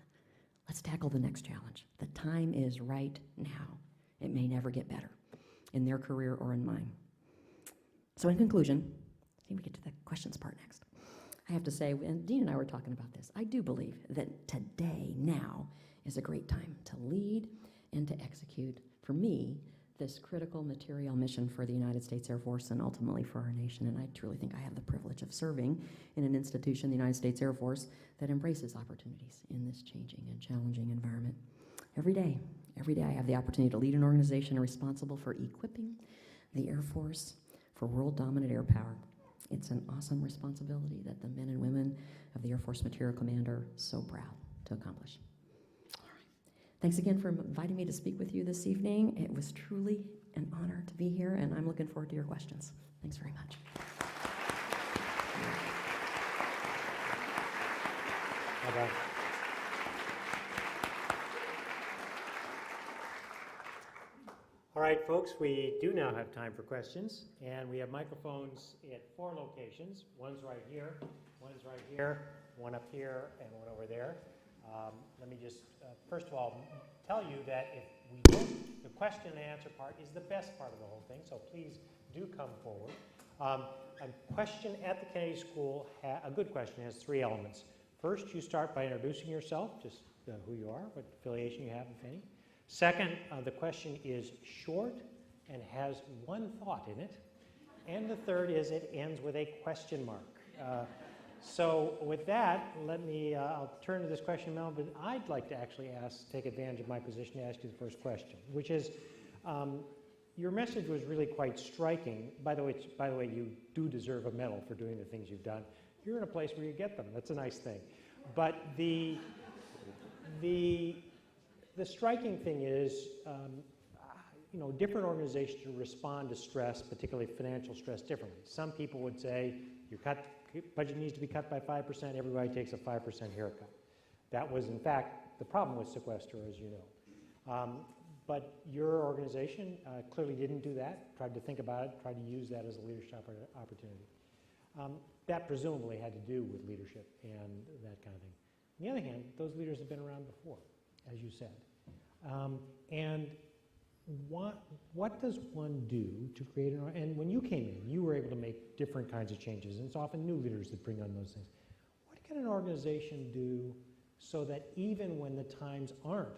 Speaker 2: Let's tackle the next challenge. The time is right now. It may never get better in their career or in mine. So in conclusion, I think we get to the questions part next. I have to say, and Dean and I were talking about this, I do believe that today, now, is a great time to lead and to execute, for me, this critical material mission for the United States Air Force and ultimately for our nation. And I truly think I have the privilege of serving in an institution, the United States Air Force, that embraces opportunities in this changing and challenging environment. Every day I have the opportunity to lead an organization responsible for equipping the Air Force for world-dominant air power. It's an awesome responsibility that the men and women of the Air Force Material Command are so proud to accomplish. All right. Thanks again for inviting me to speak with you this evening. It was truly an honor to be here, and I'm looking forward to your questions. Thanks very much.
Speaker 1: Bye-bye. All right, folks, we do now have time for questions, and we have microphones at 4 locations. One's right here, one's right here, one up here, and one over there. Let me just, first of all, tell you that if we don't, the question and answer part is the best part of the whole thing, so please do come forward. A question at the Kennedy School, a good question, has 3 elements. First, you start by introducing yourself, just who you are, what affiliation you have, if any. Second, the question is short and has one thought in it. And the third is it ends with a question mark. So with that, I'll turn to this question now, but I'd like to actually take advantage of my position to ask you the first question, which is, your message was really quite striking. By the way, you do deserve a medal for doing the things you've done. You're in a place where you get them. That's a nice thing. But the striking thing is, different organizations respond to stress, particularly financial stress, differently. Some people would say, your budget needs to be cut by 5%, everybody takes a 5% haircut. That was, in fact, the problem with sequester, as you know. But your organization clearly didn't do that, tried to think about it, tried to use that as a leadership opportunity. That presumably had to do with leadership and that kind of thing. On the other hand, those leaders have been around before, as you said. And what does one do to create and when you came in, you were able to make different kinds of changes, and it's often new leaders that bring on those things. What can an organization do so that even when the times aren't,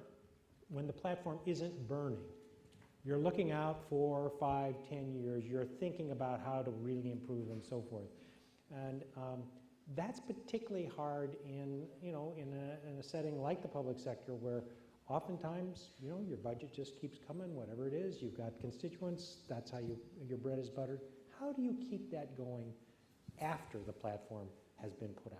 Speaker 1: when the platform isn't burning, you're looking out 4, 5, 10 years, you're thinking about how to really improve and so forth. And that's particularly hard in a setting like the public sector where oftentimes, your budget just keeps coming, whatever it is. You've got constituents. That's how your bread is buttered. How do you keep that going after the platform has been put out?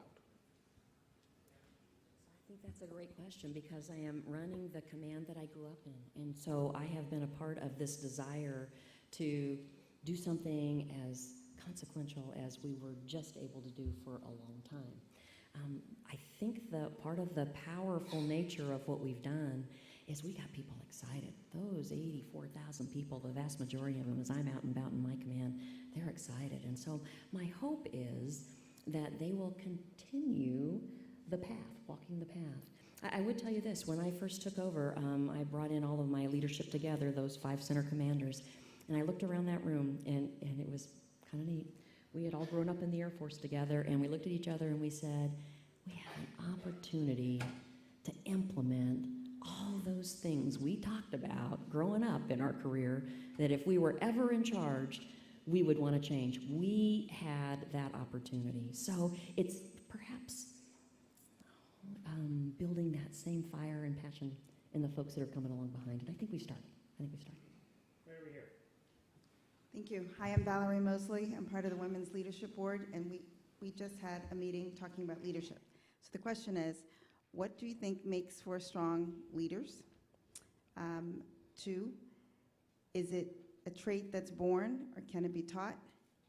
Speaker 2: I think that's a great question because I am running the command that I grew up in. And so I have been a part of this desire to do something as consequential as we were just able to do for a long time. I think the part of the powerful nature of what we've done is we got people excited. Those 84,000 people, the vast majority of them, as I'm out and about in my command, they're excited. And so my hope is that they will continue the path, walking the path. I would tell you this, when I first took over, I brought in all of my leadership together, those 5 center commanders, and I looked around that room, and it was kind of neat. We had all grown up in the Air Force together, and we looked at each other and we said, we have an opportunity to implement all those things we talked about growing up in our career that if we were ever in charge, we would want to change. We had that opportunity. So it's perhaps building that same fire and passion in the folks that are coming along behind it. I think we started.
Speaker 1: Right over here.
Speaker 3: Thank you. Hi, I'm Valerie Mosley. I'm part of the Women's Leadership Board, and we just had a meeting talking about leadership. So the question is, what do you think makes for strong leaders? 2, is it a trait that's born, or can it be taught?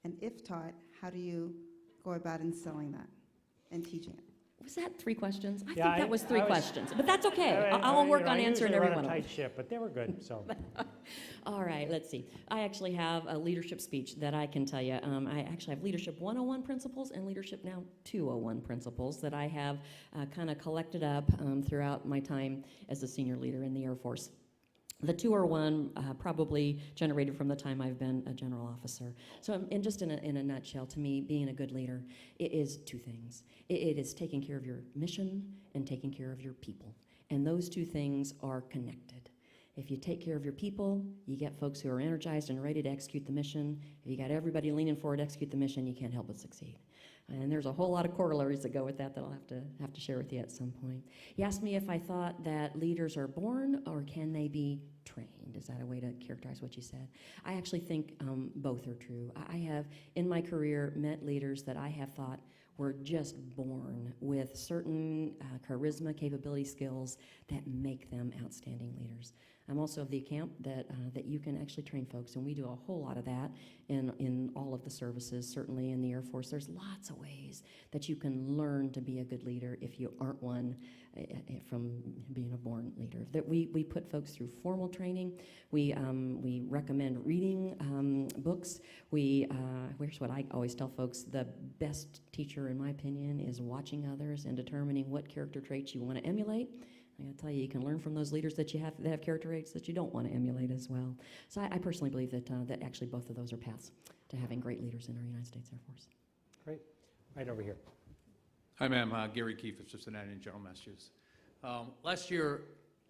Speaker 3: And if taught, how do you go about instilling that and teaching it?
Speaker 2: Was that 3 questions? I
Speaker 1: Yeah,
Speaker 2: think that was 3 questions, but that's okay. I'll work on answering every one of them.
Speaker 1: I usually run a tight ship, but they were good, so.
Speaker 2: All right, let's see. I actually have a leadership speech that I can tell you. I actually have Leadership 101 principles and Leadership Now 201 principles that I have kind of collected up throughout my time as a senior leader in the Air Force. The 201 probably generated from the time I've been a general officer. So in a nutshell, to me, being a good leader, it is 2 things. It is taking care of your mission and taking care of your people. And those 2 things are connected. If you take care of your people, you get folks who are energized and ready to execute the mission. If you got everybody leaning forward to execute the mission, you can't help but succeed. And there's a whole lot of corollaries that go with that I'll have to share with you at some point. You asked me if I thought that leaders are born or can they be trained. Is that a way to characterize what you said? I actually think both are true. I have, in my career, met leaders that I have thought were just born with certain charisma, capability, skills that make them outstanding leaders. I'm also of the camp that you can actually train folks, and we do a whole lot of that in all of the services, certainly in the Air Force. There's lots of ways that you can learn to be a good leader if you aren't one from being a born leader. That we put folks through formal training. We recommend reading books. Here's what I always tell folks: the best teacher, in my opinion, is watching others and determining what character traits you want to emulate. I gotta tell you, you can learn from those leaders that have character traits that you don't want to emulate as well. So I personally believe that actually both of those are paths to having great leaders in our United States Air Force.
Speaker 1: Great. Right over here.
Speaker 4: Hi, ma'am. Gary Keefe of Cincinnati and General Masters.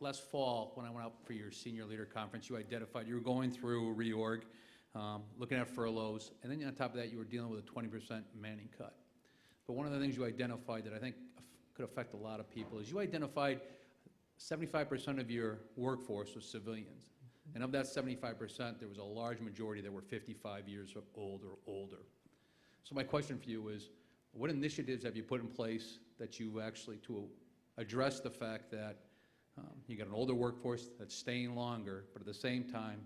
Speaker 4: Last fall, when I went out for your senior leader conference, you identified you were going through a reorg, looking at furloughs, and then on top of that, you were dealing with a 20% manning cut. But one of the things you identified that I think could affect a lot of people is you identified 75% of your workforce was civilians. And of that 75%, there was a large majority that were 55 years old or older. So my question for you is, what initiatives have you put in place that you actually to address the fact that you got an older workforce that's staying longer, but at the same time,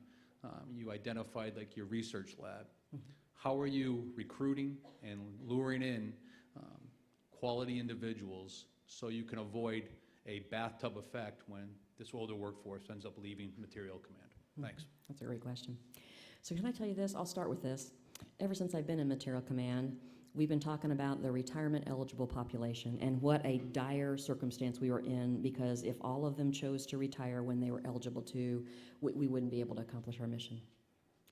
Speaker 4: you identified like your research lab. How are you recruiting and luring in quality individuals so you can avoid a bathtub effect when this older workforce ends up leaving material command? Thanks.
Speaker 2: That's a great question. So can I tell you this? I'll start with this. Ever since I've been in material command, we've been talking about the retirement eligible population and what a dire circumstance we were in, because if all of them chose to retire when they were eligible to, we wouldn't be able to accomplish our mission.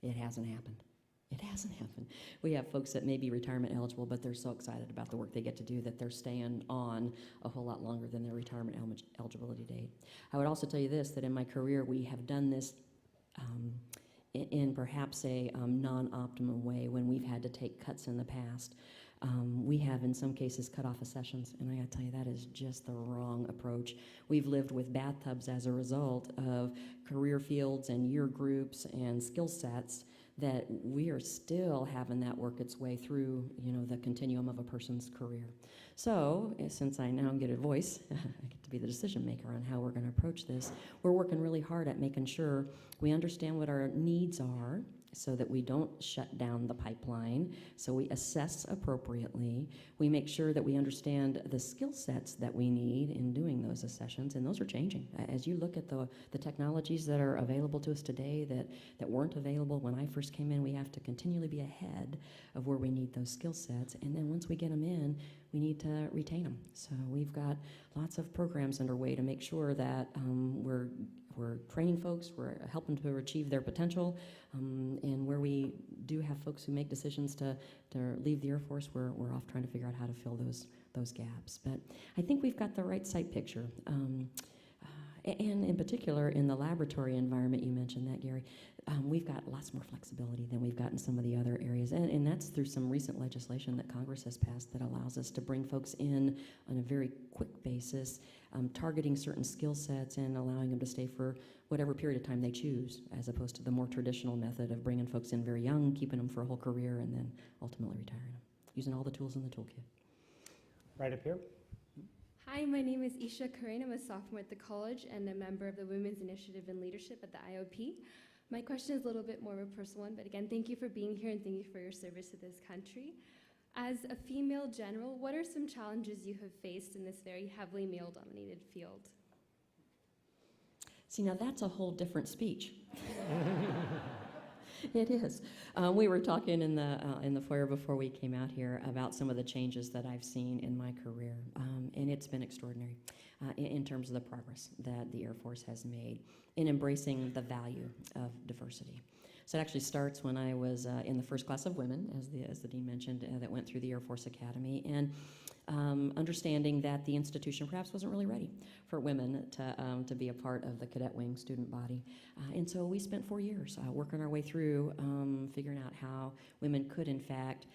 Speaker 2: It hasn't happened. It hasn't happened. We have folks that may be retirement eligible, but they're so excited about the work they get to do that they're staying on a whole lot longer than their retirement eligibility date. I would also tell you this, that in my career we have done this in perhaps a non-optimum way when we've had to take cuts in the past. We have, in some cases, cut off sessions, and I gotta tell you, that is just the wrong approach. We've lived with bathtubs as a result of career fields and year groups and skill sets that we are still having that work its way through, the continuum of a person's career. So, since I now get a voice, I get to be the decision maker on how we're going to approach this, we're working really hard at making sure we understand what our needs are so that we don't shut down the pipeline, so we assess appropriately. We make sure that we understand the skill sets that we need in doing those accessions, and those are changing. As you look at the technologies that are available to us today that weren't available when I first came in, we have to continually be ahead of where we need those skill sets, and then once we get them in, we need to retain them. So we've got lots of programs underway to make sure that we're training folks, we're helping to achieve their potential, and where we do have folks who make decisions to leave the Air Force, we're off trying to figure out how to fill those gaps. But I think we've got the right sight picture. And in particular, in the laboratory environment, you mentioned that, Gary, we've got lots more flexibility than we've got in some of the other areas. And that's through some recent legislation that Congress has passed that allows us to bring folks in on a very quick basis, targeting certain skill sets and allowing them to stay for whatever period of time they choose, as opposed to the more traditional method of bringing folks in very young, keeping them for a whole career, and then ultimately retiring them, using all the tools in the toolkit.
Speaker 1: Right up here.
Speaker 5: Hi, my name is Isha Karain. I'm a sophomore at the college and a member of the Women's Initiative in Leadership at the IOP. My question is a little bit more of a personal one, but again, thank you for being here and thank you for your service to this country. As a female general, what are some challenges you have faced in this very heavily male-dominated field?
Speaker 2: See, now that's a whole different speech. It is. We were talking in the foyer before we came out here about some of the changes that I've seen in my career, and it's been extraordinary in terms of the progress that the Air Force has made in embracing the value of diversity. So it actually starts when I was in the first class of women, as the dean mentioned, that went through the Air Force Academy, and understanding that the institution perhaps wasn't really ready for women to be a part of the cadet wing student body. And so we spent 4 years working our way through figuring out how women could, in fact,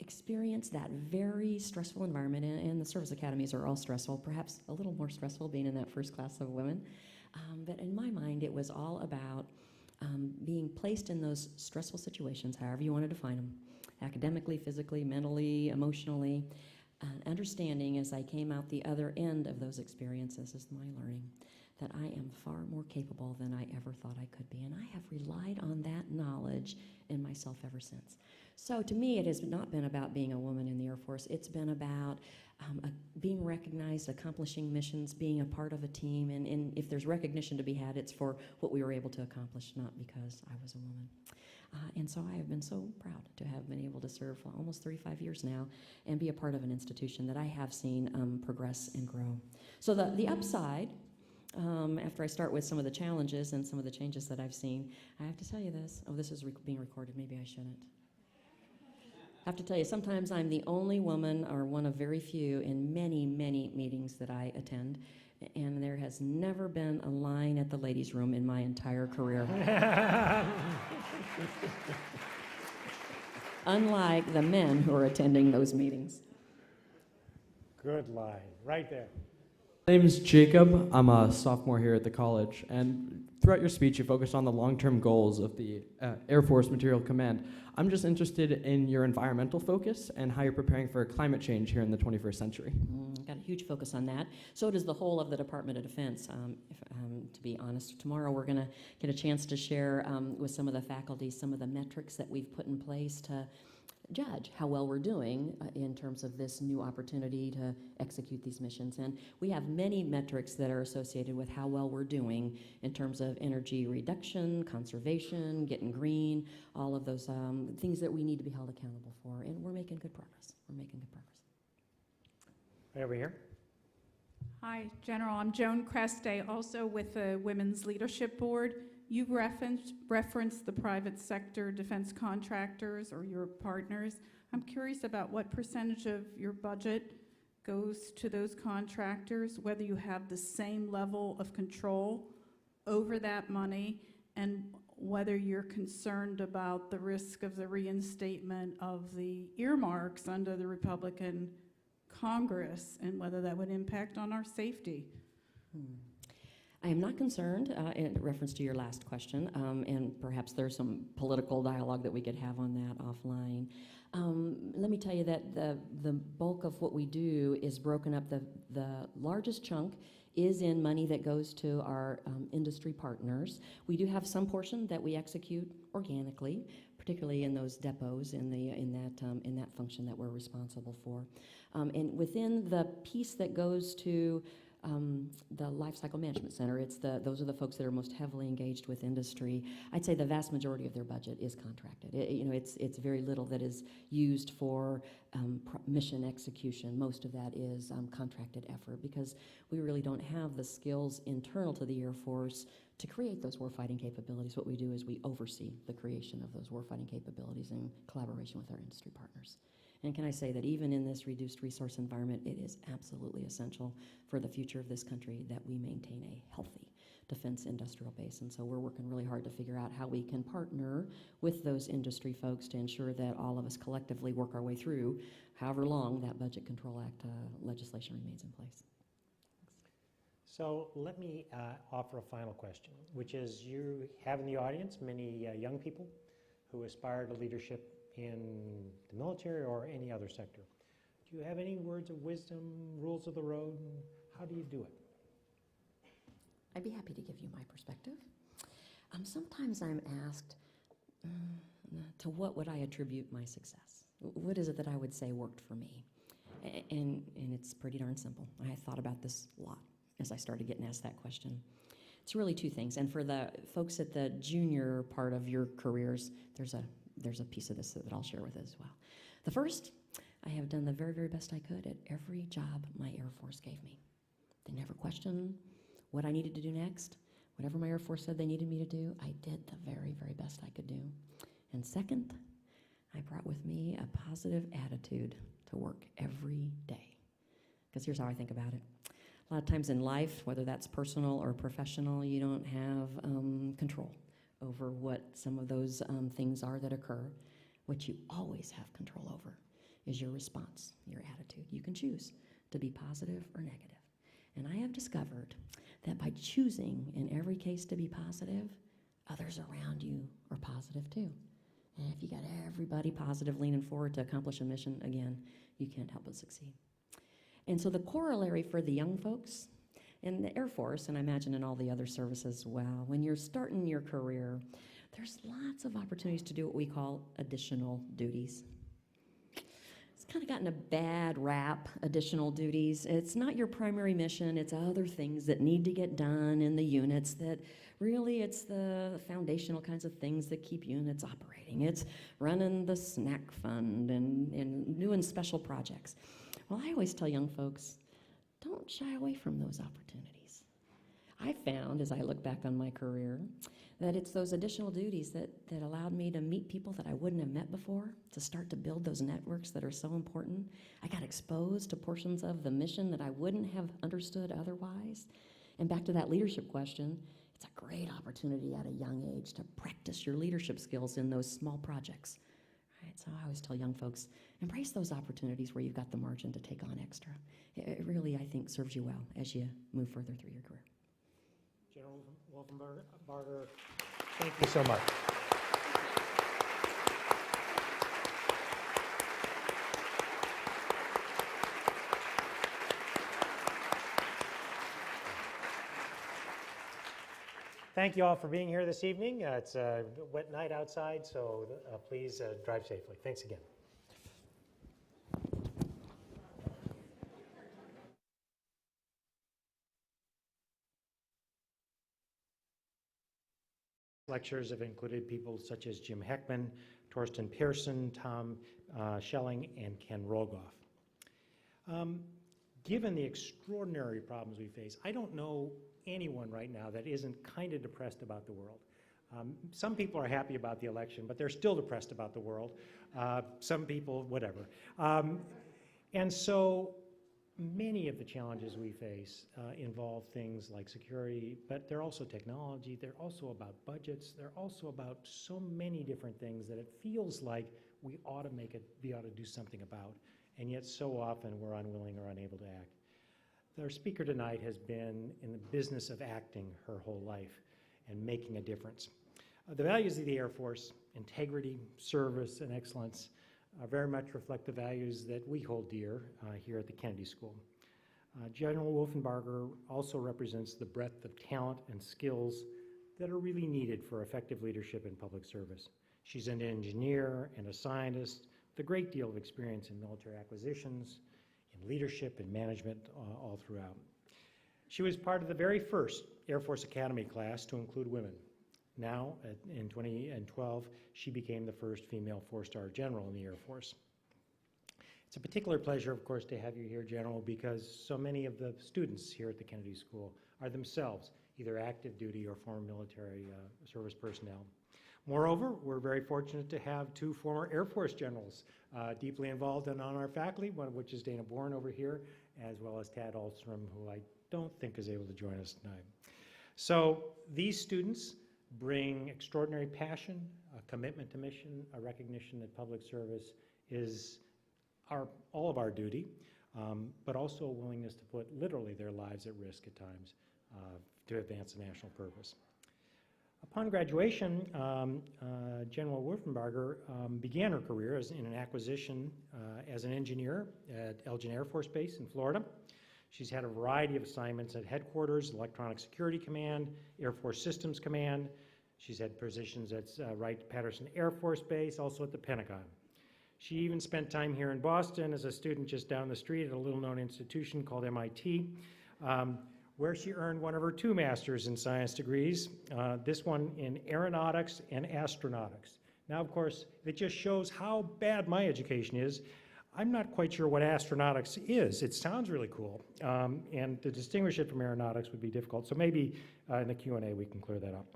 Speaker 2: experience that very stressful environment, and the service academies are all stressful, perhaps a little more stressful being in that first class of women. But in my mind, it was all about being placed in those stressful situations, however you want to define them, academically, physically, mentally, emotionally, understanding as I came out the other end of those experiences as my learning that I am far more capable than I ever thought I could be. And I have relied on that knowledge in myself ever since. So to me, it has not been about being a woman in the Air Force. It's been about being recognized, accomplishing missions, being a part of a team. And if there's recognition to be had, it's for what we were able to accomplish, not because I was a woman. And so I have been so proud to have been able to serve for almost 35 years now and be a part of an institution that I have seen progress and grow. So the upside, after I start with some of the challenges and some of the changes that I've seen, I have to tell you this. Oh, this is being recorded. Maybe I shouldn't. I have to tell you, sometimes I'm the only woman or one of very few in many, many meetings that I attend, and there has never been a line at the ladies' room in my entire career. Unlike the men who are attending those meetings.
Speaker 1: Good line, right there.
Speaker 6: My name is Jacob. I'm a sophomore here at the college, and throughout your speech, you focused on the long-term goals of the Air Force Material Command. I'm just interested in your environmental focus and how you're preparing for climate change here in the 21st century.
Speaker 2: Got a huge focus on that. So does the whole of the Department of Defense, to be honest. Tomorrow we're going to get a chance to share with some of the faculty some of the metrics that we've put in place to judge how well we're doing in terms of this new opportunity to execute these missions. And we have many metrics that are associated with how well we're doing in terms of energy reduction, conservation, getting green, all of those things that we need to be held accountable for. And we're making good progress. We're making good progress.
Speaker 1: Right over here.
Speaker 7: Hi, General. I'm Joan Creste, also with the Women's Leadership Board. You referenced the private sector defense contractors or your partners. I'm curious about what percentage of your budget goes to those contractors, whether you have the same level of control over that money, and whether you're concerned about the risk of the reinstatement of the earmarks under the Republican Congress and whether that would impact on our safety.
Speaker 2: I am not concerned in reference to your last question, and perhaps there's some political dialogue that we could have on that offline. Let me tell you that the bulk of what we do is broken up. The largest chunk is in money that goes to our industry partners. We do have some portion that we execute organically, particularly in those depots in that function that we're responsible for. And within the piece that goes to the Life Cycle Management Center, those are the folks that are most heavily engaged with industry. I'd say the vast majority of their budget is contracted. It's very little that is used for mission execution. Most of that is contracted effort because we really don't have the skills internal to the Air Force to create those warfighting capabilities. What we do is we oversee the creation of those warfighting capabilities in collaboration with our industry partners. And can I say that even in this reduced resource environment, it is absolutely essential for the future of this country that we maintain a healthy defense industrial base. And so we're working really hard to figure out how we can partner with those industry folks to ensure that all of us collectively work our way through however long that Budget Control Act legislation remains in place.
Speaker 1: So let me offer a final question, which is you have in the audience many young people who aspire to leadership in the military or any other sector. Do you have any words of wisdom, rules of the road? How do you do it?
Speaker 2: I'd be happy to give you my perspective. Sometimes I'm asked, to what would I attribute my success? What is it that I would say worked for me? And it's pretty darn simple. I had thought about this a lot as I started getting asked that question. It's really two things. And for the folks at the junior part of your careers, there's a piece of this that I'll share with as well. The first, I have done the very, very best I could at every job my Air Force gave me. They never questioned what I needed to do next. Whatever my Air Force said they needed me to do, I did the very, very best I could do. And second, I brought with me a positive attitude to work every day. Because here's how I think about it. A lot of times in life, whether that's personal or professional, you don't have control over what some of those things are that occur. What you always have control over is your response, your attitude. You can choose to be positive or negative. And I have discovered that by choosing in every case to be positive, others around you are positive too. And if you got everybody positive leaning forward to accomplish a mission, again, you can't help but succeed. And so the corollary for the young folks in the Air Force, and I imagine in all the other services as well, when you're starting your career, there's lots of opportunities to do what we call additional duties. It's kind of gotten a bad rap, additional duties. It's not your primary mission, it's other things that need to get done in the units that really it's the foundational kinds of things that keep units operating. It's running the snack fund and doing special projects. Well, I always tell young folks, don't shy away from those opportunities. I found, as I look back on my career, that it's those additional duties that allowed me to meet people that I wouldn't have met before, to start to build those networks that are so important. I got exposed to portions of the mission that I wouldn't have understood otherwise. And back to that leadership question, it's a great opportunity at a young age to practice your leadership skills in those small projects. Right? So I always tell young folks, embrace those opportunities where you've got the margin to take on extra. It really, I think, serves you well as you move further through your career.
Speaker 1: General Wolfenbarger, thank you so much. Thank you all for being here this evening. It's a wet night outside, so please drive safely. Thanks again. Lectures have included people such as Jim Heckman, Torsten Pearson, Tom Schelling, and Ken Rogoff. Given the extraordinary problems we face, I don't know anyone right now that isn't kind of depressed about the world. Some people are happy about the election, but they're still depressed about the world. Some people, whatever. And so many of the challenges we face involve things like security, but they're also technology, they're also about budgets, they're also about so many different things that it feels like we ought to do something about, and yet so often we're unwilling or unable to act. Our speaker tonight has been in the business of acting her whole life and making a difference. The values of the Air Force, integrity, service, and excellence, very much reflect the values that we hold dear here at the Kennedy School. General Wolfenbarger also represents the breadth of talent and skills that are really needed for effective leadership in public service. She's an engineer and a scientist with a great deal of experience in military acquisitions, in leadership and management all throughout. She was part of the very first Air Force Academy class to include women. Now, in 2012, she became the first female four-star general in the Air Force. It's a particular pleasure, of course, to have you here, General, because so many of the students here at the Kennedy School are themselves either active duty or former military service personnel. Moreover, we're very fortunate to have two former Air Force generals deeply involved and on our faculty, one of which is Dana Bourne over here, as well as Tad Alstrom, who I don't think is able to join us tonight. So these students bring extraordinary passion, a commitment to mission, a recognition that public service is all of our duty, but also a willingness to put literally their lives at risk at times to advance a national purpose. Upon graduation, General Wolfenbarger began her career in an acquisition as an engineer at Elgin Air Force Base in Florida. She's had a variety of assignments at headquarters, Electronic Security Command, Air Force Systems Command. She's had positions at Wright-Patterson Air Force Base, also at the Pentagon. She even spent time here in Boston as a student just down the street at a little-known institution called MIT, where she earned one of her two master's in science degrees, this one in aeronautics and astronautics. Now, of course, it just shows how bad my education is. I'm not quite sure what astronautics is. It sounds really cool, and to distinguish it from aeronautics would be difficult, so maybe in the Q&A we can clear that up.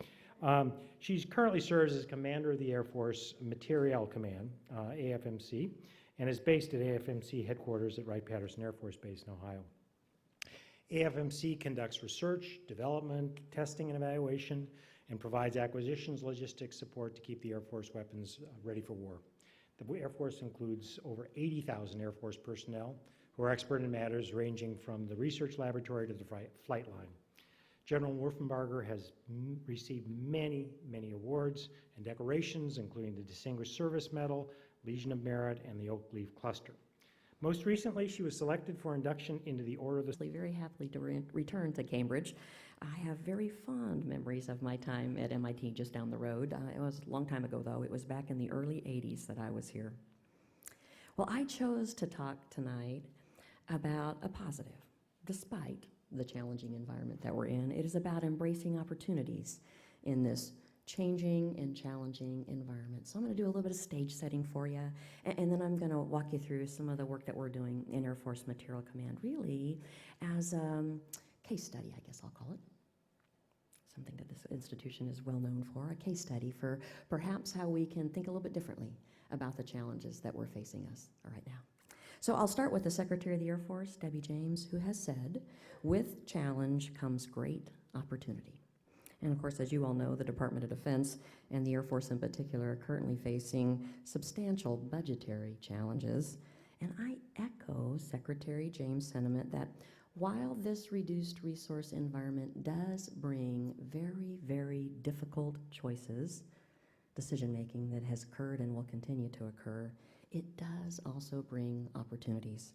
Speaker 1: She currently serves as commander of the Air Force Materiel Command, AFMC, and is based at AFMC headquarters at Wright-Patterson Air Force Base in Ohio. AFMC conducts research, development, testing, and evaluation, and provides acquisitions logistics support to keep the Air Force weapons ready for war. The Air Force includes over 80,000 Air Force personnel who are expert in matters ranging from the research laboratory to the flight line. General Wolfenbarger has received many, many awards and decorations, including the Distinguished Service Medal, Legion of Merit, and the Oak Leaf Cluster. Most recently, she was selected for induction into the Order of the...
Speaker 2: Very happily to return to Cambridge. I have very fond memories of my time at MIT just down the road. It was a long time ago, though. It was back in the early 80s that I was here. Well, I chose to talk tonight about a positive, despite the challenging environment that we're in. It is about embracing opportunities in this changing and challenging environment. So I'm going to do a little bit of stage setting for you, and then I'm going to walk you through some of the work that we're doing in Air Force Material Command, really as a case study, I guess I'll call it. Something that this institution is well known for, a case study for perhaps how we can think a little bit differently about the challenges that we're facing us right now. So I'll start with the Secretary of the Air Force, Debbie James, who has said, with challenge comes great opportunity. And of course, as you all know, the Department of Defense and the Air Force in particular are currently facing substantial budgetary challenges. And I echo Secretary James' sentiment that while this reduced resource environment does bring very, very difficult choices, decision-making that has occurred and will continue to occur, it does also bring opportunities.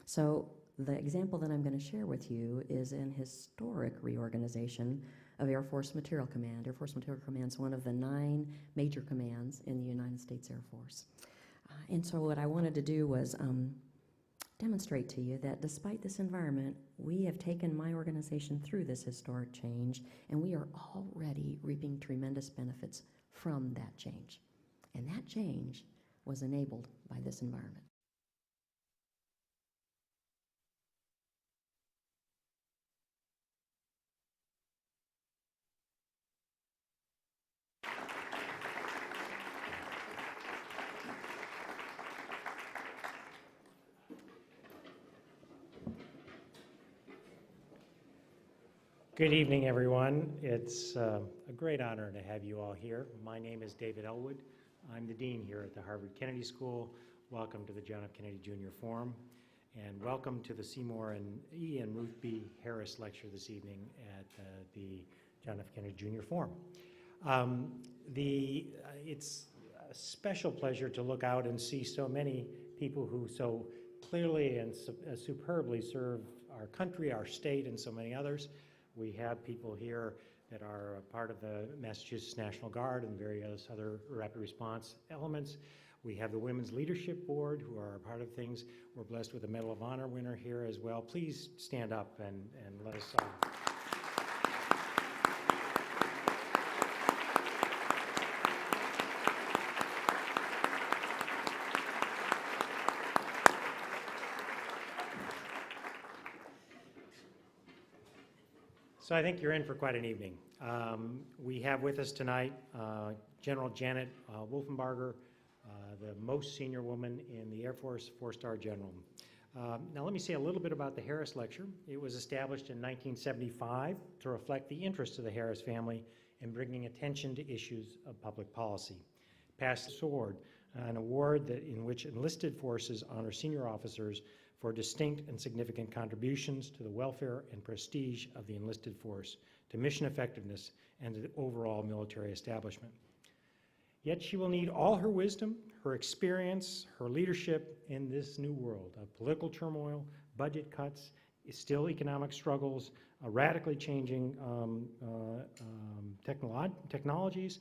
Speaker 2: So the example that I'm going to share with you is an historic reorganization of Air Force Material Command. Air Force Material Command is one of the 9 major commands in the United States Air Force. And so what I wanted to do was demonstrate to you that despite this environment, we have taken my organization through this historic change, and we are already reaping tremendous benefits from that change. And that change was enabled by this environment.
Speaker 1: Good evening, everyone. It's a great honor to have you all here. My name is David Elwood. I'm the dean here at the Harvard Kennedy School. Welcome to the John F. Kennedy Jr. Forum, and welcome to the Seymour E and Ruth B. Harris lecture this evening at the John F. Kennedy Jr. Forum. It's a special pleasure to look out and see so many people who so clearly and superbly serve our country, our state, and so many others. We have people here that are part of the Massachusetts National Guard and various other rapid response elements. We have the Women's Leadership Board, who are a part of things. We're blessed with a Medal of Honor winner here as well. Please stand up and let us So I think you're in for quite an evening. We have with us tonight General Janet Wolfenbarger, the most senior woman in the Air Force, 4-star general. Now let me say a little bit about the Harris Lecture. It was established in 1975 to reflect the interests of the Harris family in bringing attention to issues of public policy. Passed the sword, an award in which enlisted forces honor senior officers for distinct and significant contributions to the welfare and prestige of the enlisted force, to mission effectiveness, and to the overall military establishment. Yet she will need all her wisdom, her experience, her leadership in this new world of political turmoil, budget cuts, still economic struggles, radically changing technologies,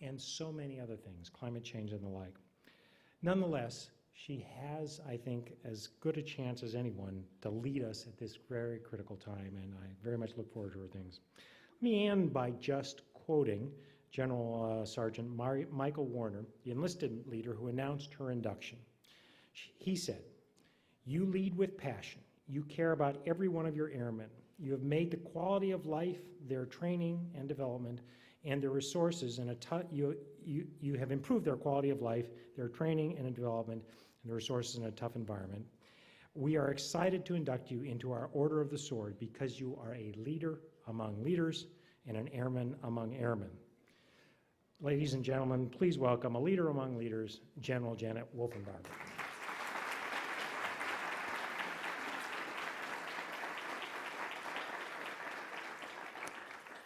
Speaker 1: and so many other things, climate change and the like. Nonetheless, she has, I think, as good a chance as anyone to lead us at this very critical time, and I very much look forward to her things. Let me end by just quoting General Sergeant Michael Warner, the enlisted leader who announced her induction. He said, "You lead with passion. You care about every one of your airmen. You have made the quality of life, their training and development, and their resources you have improved their quality of life, their training and development, and the resources in a tough environment. We are excited to induct you into our Order of the Sword because you are a leader among leaders and an airman among airmen." Ladies and gentlemen, please welcome a leader among leaders, General Janet Wolfenbarger.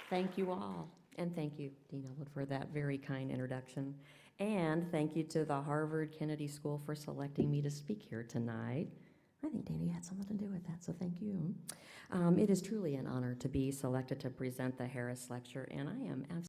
Speaker 2: Thank you all, and thank you, Dean Elwood, for that very kind introduction. And thank you to the Harvard Kennedy School for selecting me to speak here tonight. I think, Dana, you had something to do with that, so thank you. It is truly an honor to be selected to present the Harris Lecture, and I am absolutely